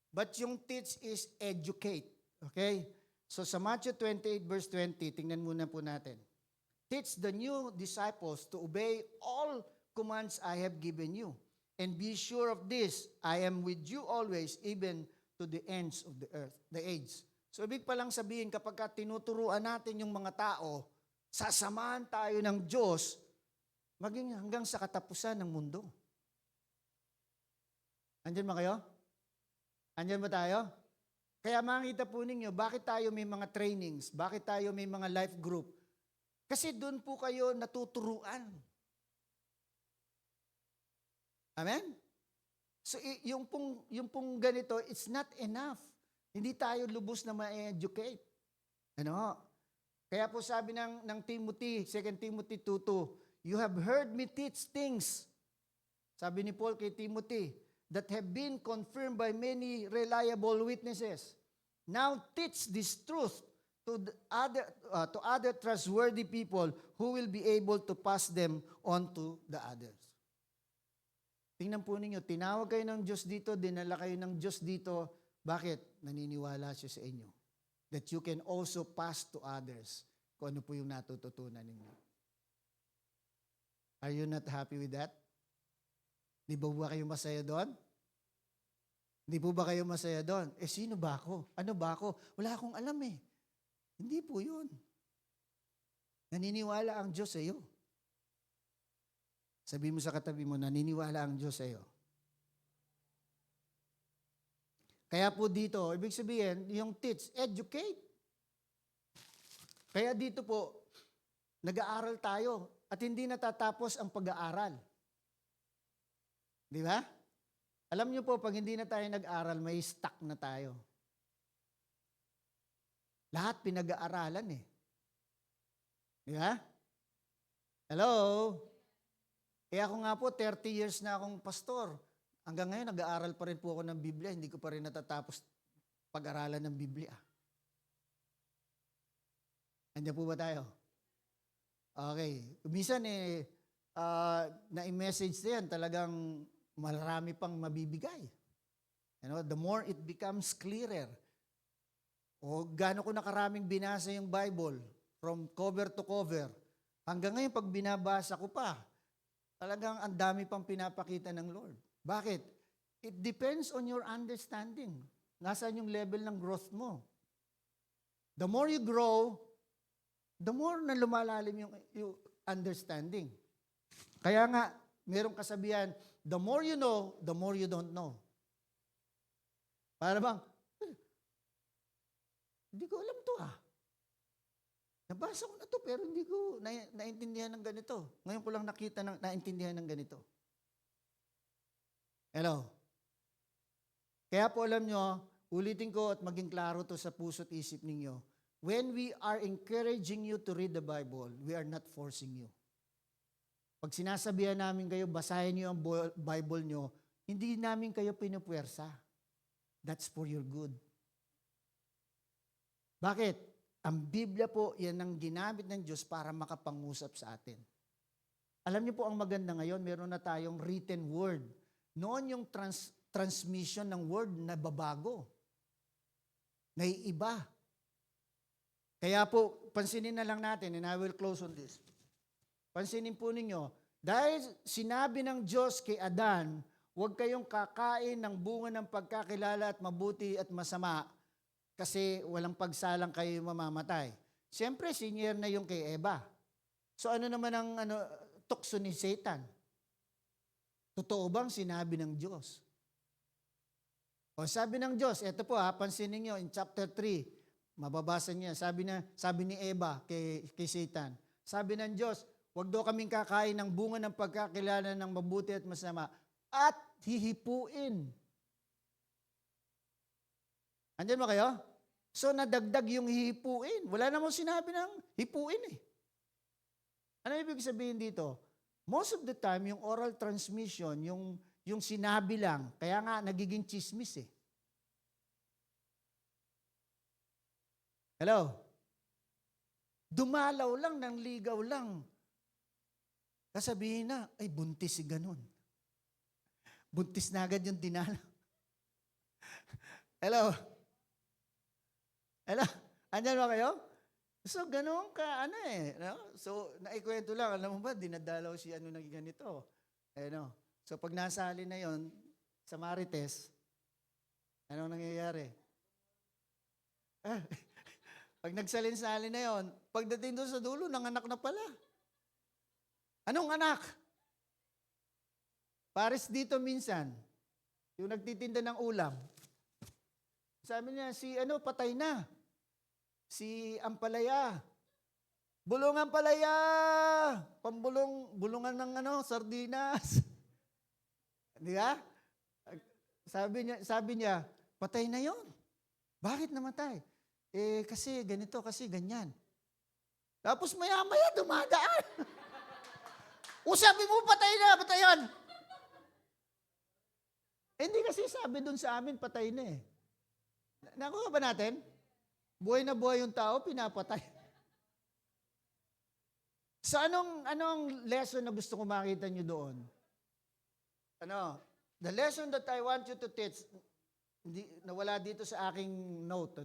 But yung teach is educate. Okay? So, sa Matthew 28 verse 20, tingnan muna po natin. Teach the new disciples to obey all commands I have given you. And be sure of this, I am with you always, even to the ends of the earth, the age. So, ibig palang sabihin, kapag tinuturuan natin yung mga tao, sasamahan tayo ng Diyos, maging hanggang sa katapusan ng mundo. Andyan ba kayo? Andyan ba tayo? Kaya makikita po ninyo, bakit tayo may mga trainings? Bakit tayo may mga life group? Kasi doon po kayo natuturuan. Amen? So, yung pong ganito, it's not enough. Hindi tayo lubos na ma-educate. Ano? Kaya po sabi ng Timothy, 2 Timothy 2:2, you have heard me teach things, sabi ni Paul kay Timothy, that have been confirmed by many reliable witnesses. Now teach this truth to other trustworthy people who will be able to pass them on to the others. Tingnan po ninyo, tinawag kayo ng Diyos dito, dinala kayo ng Diyos dito. Bakit? Naniniwala siya sa inyo. That you can also pass to others kung ano po yung natututunan ninyo. Are you not happy with that? Di ba kayo masaya doon? Hindi po ba kayo masaya doon? Sino ba ako? Ano ba ako? Wala akong alam eh. Hindi po yun. Naniniwala ang Diyos sa iyo. Sabi mo sa katabi mo, naniniwala ang Diyos sa iyo. Kaya po dito, ibig sabihin, yung teach, educate. Kaya dito po, nag-aaral tayo at hindi natatapos ang pag-aaral. Di ba? Alam niyo po, pag hindi na tayo nag-aral, may stuck na tayo. Lahat pinag-aaralan eh. Di ba? Hello? Ako nga po, 30 years na akong pastor. Hanggang ngayon, nag-aaral pa rin po ako ng Biblia. Hindi ko pa rin natatapos pag-aralan ng Biblia. Andiyan po ba tayo? Okay. Minsan na-message na yan, talagang marami pang mabibigay. The more it becomes clearer. O gaano ko nakaraming binasa yung Bible, from cover to cover. Hanggang ngayon, pag binabasa ko pa, talagang ang dami pang pinapakita ng Lord. Bakit? It depends on your understanding. Nasaan yung level ng growth mo. The more you grow, the more na lumalalim yung understanding. Kaya nga, merong kasabihan, the more you know, the more you don't know. Para bang, hindi ko alam to Nabasa ko na to pero hindi ko naintindihan ng ganito. Ngayon ko lang nakita naintindihan ng ganito. Hello? Kaya po alam nyo, ulitin ko at maging klaro to sa puso't isip ninyo. When we are encouraging you to read the Bible, we are not forcing you. Pag sinasabihan namin kayo, basahin niyo ang Bible nyo, hindi namin kayo pinupuwersa. That's for your good. Bakit? Ang Biblia po, yan ang ginamit ng Diyos para makapangusap sa atin. Alam niyo po ang maganda ngayon, meron na tayong written word. Noon yung transmission ng word nababago. Naiiba. Kaya po, pansinin na lang natin, and I will close on this. Pansinin po ninyo, dahil sinabi ng Diyos kay Adan, huwag kayong kakain ng bunga ng pagkakilala at mabuti at masama, kasi walang pagsalang kayo mamamatay. Siyempre, senior na yung kay Eva. So ano naman ang tukso ni Satan? Totoo bang sinabi ng Diyos? O sabi ng Diyos, eto po pansinin niyo in chapter 3, mababasa niya, sabi ni Eva kay Satan, sabi ng Diyos, huwag daw kaming kakain ng bunga ng pagkakilala ng mabuti at masama at hihipuin. Andyan ba kayo? So nadagdag yung hihipuin. Wala namang sinabi ng hipuin eh. Ano ibig sabihin dito? Most of the time, yung oral transmission, yung sinabi lang, kaya nga nagiging chismis eh. Hello? Dumalaw lang, ng ligaw lang. Kasabihin na, ay buntis si ganun. Buntis na agad yung dinalaw. Hello? Hello? Andyan ba kayo? So, ganun ka, no? So, naikwento lang, alam mo ba, dinadalaw si naging ganito. No? So, pag nasali na yon sa Marites, anong nangyayari? Pag nagsalin-salin na yon, pagdating doon sa dulo, nanganak na pala. Anong anak? Pares dito minsan, yung nagtitinda ng ulam. Sabi niya, patay na. Si Ampalaya. Bulong Ampalaya! Bulungan ng sardinas. Di ba? Sabi niya, patay na yon. Bakit namatay? Kasi ganito, kasi ganyan. Tapos maya-maya dumadaan. Sabi mo, patay na, patay yan. Hindi kasi sabi dun sa amin, patay na eh. Nakuha ba natin? Buhay na buhay yung tao, pinapatay. So anong lesson na gusto ko makita nyo doon? The lesson that I want you to teach, nawala dito sa aking note,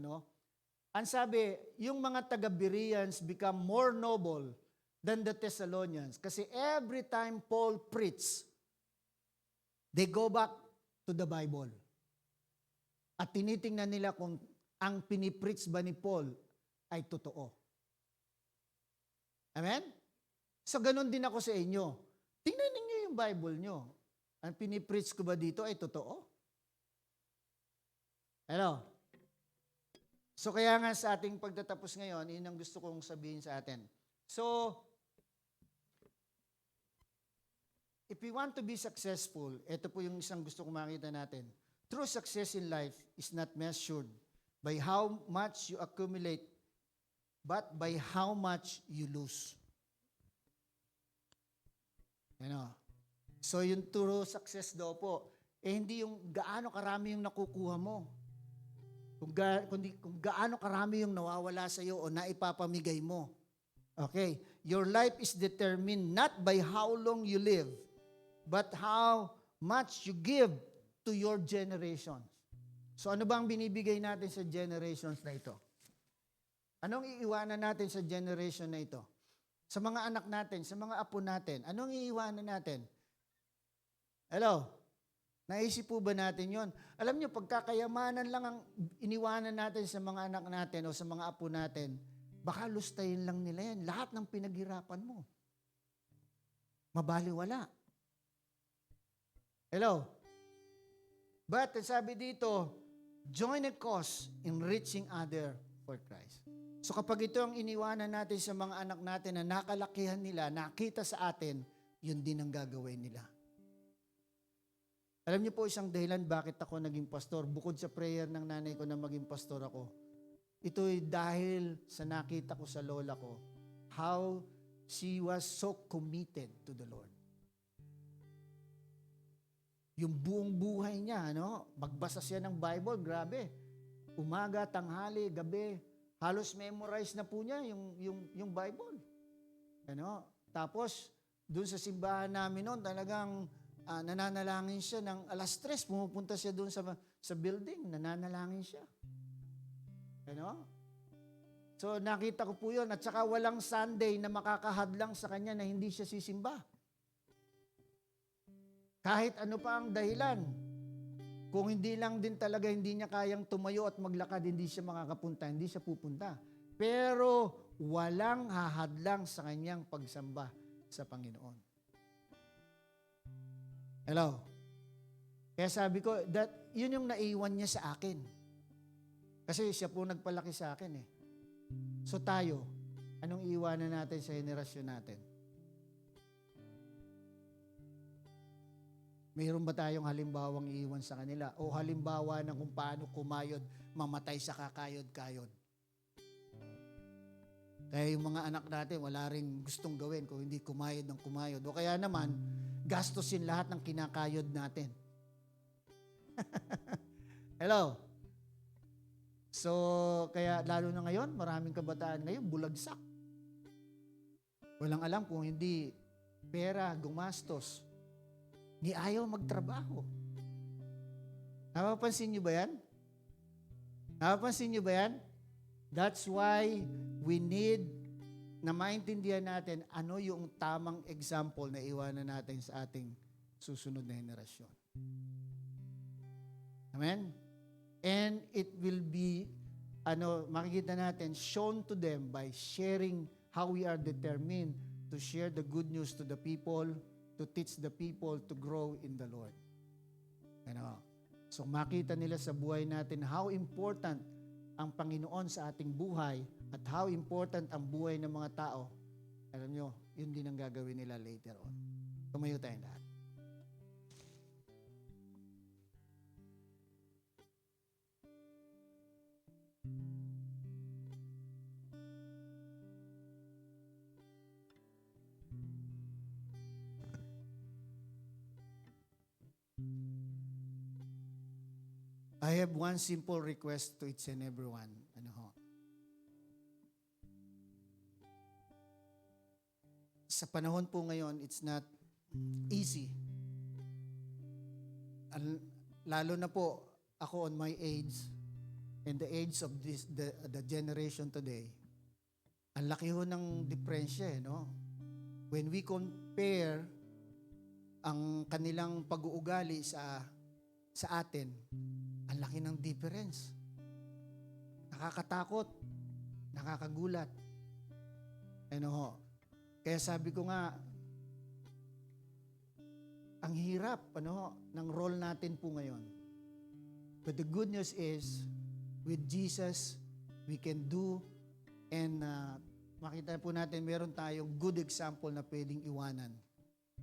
Ang sabi, yung mga taga-Bereans become more noble than the Thessalonians. Kasi every time Paul preached, they go back to the Bible. At tinitingnan nila kung ang pinipreach ba ni Paul ay totoo. Amen? So, ganun din ako sa inyo. Tingnan ninyo yung Bible nyo. Ang pinipreach ko ba dito ay totoo? Hello? So, kaya nga sa ating pagtatapos ngayon, yun ang gusto kong sabihin sa atin. So, if we want to be successful, ito po yung isang gusto kong makita natin. True success in life is not measured by how much you accumulate, but by how much you lose. So yung true success daw po, hindi yung gaano karami yung nakukuha mo. Kung gaano karami yung nawawala sa iyo o naipapamigay mo. Okay? Your life is determined not by how long you live, but how much you give to your generations. So ano bang binibigay natin sa generations na ito? Anong iiwanan natin sa generation na ito? Sa mga anak natin, sa mga apo natin, anong iiwanan natin? Hello? Naisip po ba natin yon? Alam niyo, pagkakayamanan lang ang iniwanan natin sa mga anak natin o sa mga apo natin, baka lustayin lang nila yan. Lahat ng pinaghirapan mo. Mabaliwala. Hello? But, sabi dito, join a cause in reaching other for Christ. So kapag ito ang iniwanan natin sa mga anak natin na nakalakihan nila, nakita sa atin, yun din ang gagawin nila. Alam niyo po isang dahilan bakit ako naging pastor, bukod sa prayer ng nanay ko na maging pastor ako, ito'y dahil sa nakita ko sa lola ko, how she was so committed to the Lord. Yung buong buhay niya, magbasa siya ng Bible, grabe. Umaga, tanghali, gabi, halos memorize na po niya yung Bible. Tapos, doon sa simbahan namin noon, talagang nananalangin siya ng 3:00, pumupunta siya doon sa building, nananalangin siya. So, nakita ko po yun. At saka walang Sunday na makakahadlang sa kanya na hindi siya sisimba. Kahit ano pa ang dahilan. Kung hindi lang din talaga, hindi niya kayang tumayo at maglakad, hindi siya makakapunta, hindi siya pupunta. Pero walang hahadlang sa kanyang pagsamba sa Panginoon. Hello? Kaya sabi ko, yun yung naiwan niya sa akin. Kasi siya po nagpalaki sa akin eh. So tayo, anong iwanan natin sa henerasyon natin? Mayroon ba tayong halimbawang iiwan sa kanila? O halimbawa ng kung paano kumayod, mamatay sa kakayod-kayod? Kaya yung mga anak natin, wala ring gustong gawin kung hindi kumayod ng kumayod. O kaya naman, gastusin lahat ng kinakayod natin. Hello? So, kaya lalo na ngayon, maraming kabataan ngayon, bulagsak. Walang alam kung hindi pera, gumastos. Ni ayaw magtrabaho. Napapansin niyo ba yan? Napapansin niyo ba yan? That's why we need na maintindihan natin ano yung tamang example na iwanan natin sa ating susunod na henerasyon. Amen? And it will be, makikita natin, shown to them by sharing how we are determined to share the good news to the people, to teach the people to grow in the Lord. So makita nila sa buhay natin how important ang Panginoon sa ating buhay at how important ang buhay ng mga tao. Alam nyo, yun din ang gagawin nila later on. Tumayo tayong lahat. I have one simple request to each and everyone. Sa panahon po ngayon, it's not easy. Lalo na po, ako on my age, and the age of the generation today, ang laki ho ng diferensya, no? When we compare ang kanilang pag-uugali sa atin, ang laki ng difference. Nakakatakot, nakakagulat. Kaya sabi ko nga, ang hirap ng role natin po ngayon. But the good news is, with Jesus, we can do, and makita po natin, meron tayong good example na pwedeng iwanan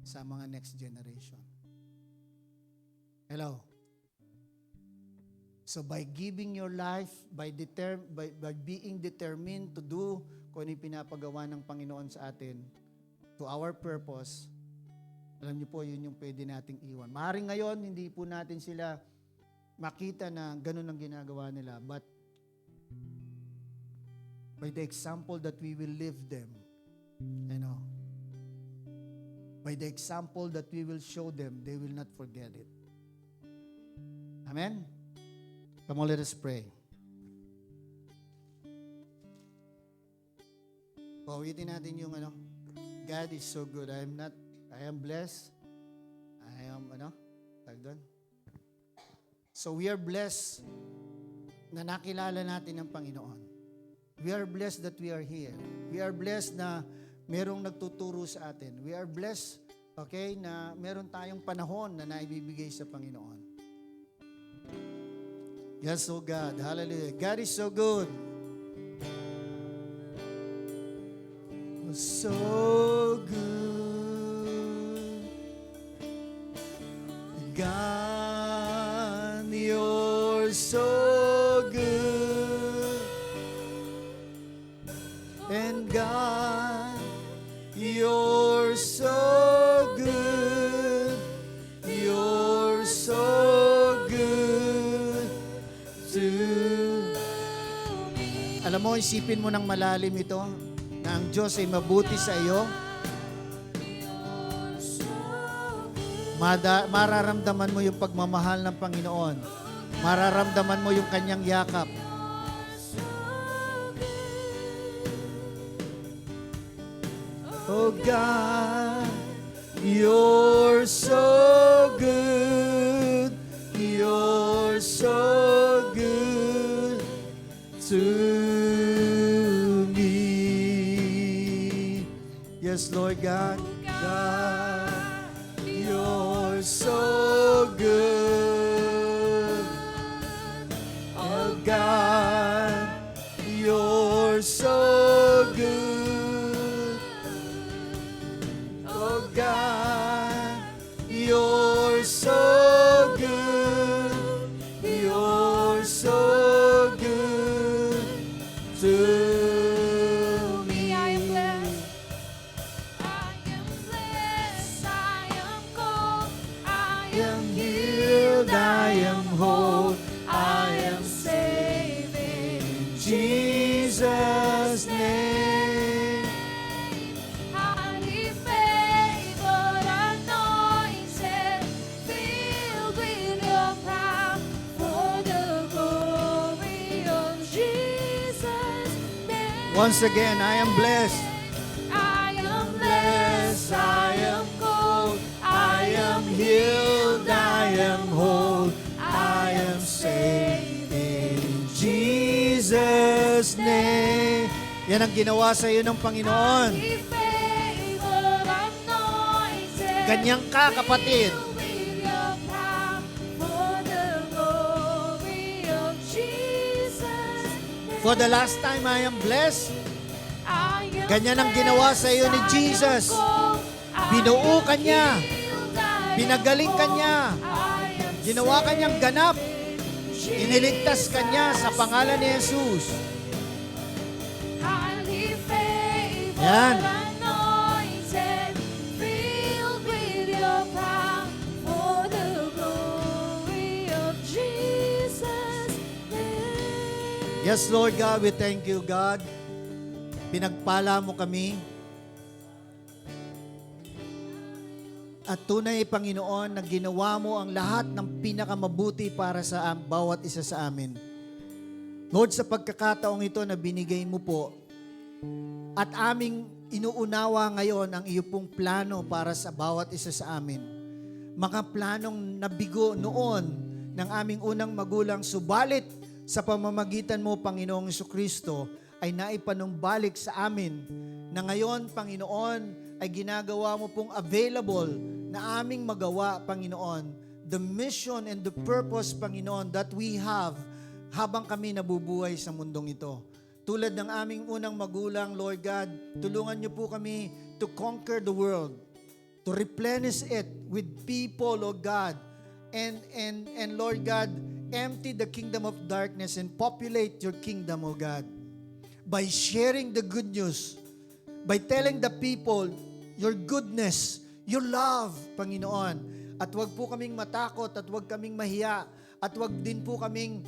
sa mga next generation. Hello? So by giving your life, by being determined to do kung ano yung pinapagawa ng Panginoon sa atin, to our purpose, alam niyo po, yun yung pwede nating iwan. Maaaring ngayon, hindi po natin sila makita na ganun ang ginagawa nila, but by the example that we will live them, by the example that we will show them, they will not forget it. Amen? Come on, let us pray. Pawitin natin yung God is so good. I am blessed. I am, So we are blessed na nakilala natin ang Panginoon. We are blessed that we are here. We are blessed na merong nagtuturo sa atin. We are blessed, na meron tayong panahon na naibibigay sa Panginoon. Yes, oh God. Hallelujah. God is so good. So good. God, you're so good. And God, you're so good. You're so good to me. Alam mo, isipin mo ng malalim ito, na ang Diyos ay mabuti sa iyo. Mararamdaman mo yung pagmamahal ng Panginoon. Mararamdaman mo yung kanyang yakap. Oh God, you're so good. You're so good to yes, Lord God, God, you're so good. Oh God, you're so good. Oh God, you're so good. You're so good to I am whole, I am saved Once again, I am blessed. I am blessed, I am gold, I am healed, I am whole, I am saved in Jesus' name. Yan ang ginawa sa iyo ng Panginoon. He favored, anointed, Ganyan ka, kapatid. filled with your power, for the glory of Jesus. For the last time, I am blessed. I am Ganyan ang ginawa sa iyo ni blessed, Jesus. I am gold, I Binuo am ka niya. healed, I Pinagaling ka niya. I am Ginawa ka niyang ganap. saved. Iniligtas ka niya sa pangalan ni Jesus. Highly favored, Yan. anointed, filled with your power, for the glory of Jesus' name. Yes, Lord God, we thank you, God. Pinagpala mo kami. At tunay, Panginoon, na ginawa mo ang lahat ng pinakamabuti para sa bawat isa sa amin. Lord, sa pagkakataong ito na binigay mo po, at aming inuunawa ngayon ang iyo pong plano para sa bawat isa sa amin. Mga planong nabigo noon ng aming unang magulang, subalit sa pamamagitan mo, Panginoong Jesucristo, ay naipanumbalik sa amin na ngayon, Panginoon, ay ginagawa mo pong available na aming magawa, Panginoon, the mission and the purpose, Panginoon, that we have habang kami nabubuhay sa mundong ito. Tulad ng aming unang magulang, Lord God, tulungan niyo po kami to conquer the world, to replenish it with people, Lord God, and Lord God, empty the kingdom of darkness and populate your kingdom, O God, by sharing the good news, by telling the people your goodness, your love, Panginoon. At wag po kaming matakot at wag kaming mahiya at wag din po kaming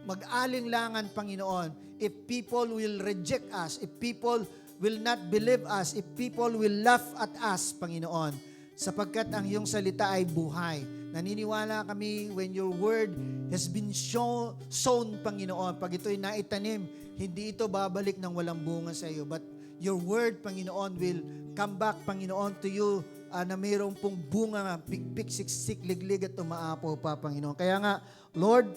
mag-alinlangan, Panginoon. If people will reject us, if people will not believe us, if people will laugh at us, Panginoon, sapagkat ang iyong salita ay buhay. Naniniwala kami when your word has been sown, Panginoon, pag ito'y naitanim, hindi ito babalik ng walang bunga sa iyo, but your word, Panginoon, will come back, Panginoon, to you na mayroong pong bunga, pikpik, siksik, liglig at umaapaw pa, Panginoon. Kaya nga, Lord,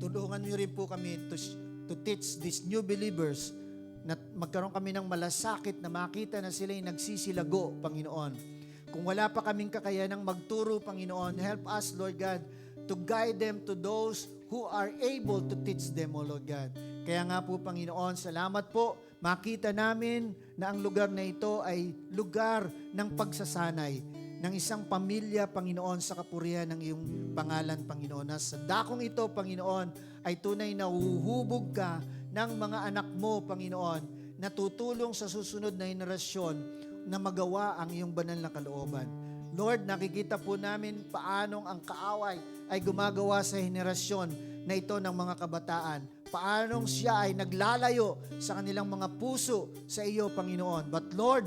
tulungan niyo rin po kami to teach these new believers na magkaroon kami ng malasakit na makita na sila'y nagsisilago, Panginoon. Kung wala pa kaming kakayanang magturo, Panginoon, help us, Lord God, to guide them to those who are able to teach them, O Lord God. Kaya nga po, Panginoon, salamat po. Makita namin na ang lugar na ito ay lugar ng pagsasanay ng isang pamilya, Panginoon, sa kapurihan ng iyong pangalan, Panginoon. Na sa dakong ito, Panginoon, ay tunay na uhuhubog ka ng mga anak mo, Panginoon, na tutulong sa susunod na henerasyon na magawa ang iyong banal na kalooban. Lord, nakikita po namin paanong ang kaaway ay gumagawa sa henerasyon na ito ng mga kabataan. Paanong siya ay naglalayo sa kanilang mga puso sa iyo, Panginoon. But Lord,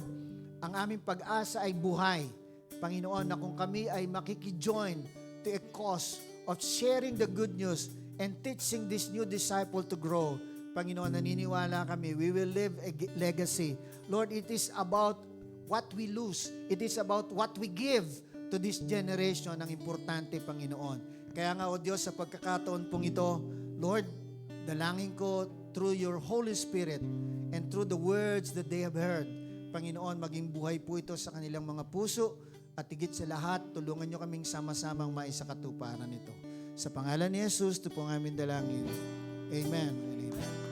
ang aming pag-asa ay buhay. Panginoon, na kung kami ay makikijoin to a cause of sharing the good news and teaching this new disciple to grow, Panginoon, naniniwala kami, we will leave a legacy. Lord, it is about what we lose. It is about what we give to this generation ang importante, Panginoon. Kaya nga, O Diyos, sa pagkakataon pong ito, Lord, dalangin ko through your Holy Spirit and through the words that they have heard, Panginoon, maging buhay po ito sa kanilang mga puso at higit sa lahat, tulungan nyo kaming sama-samang maisakatuparan ito. Sa pangalan ni Jesus, ito po ang aming dalangin. Amen. Amen.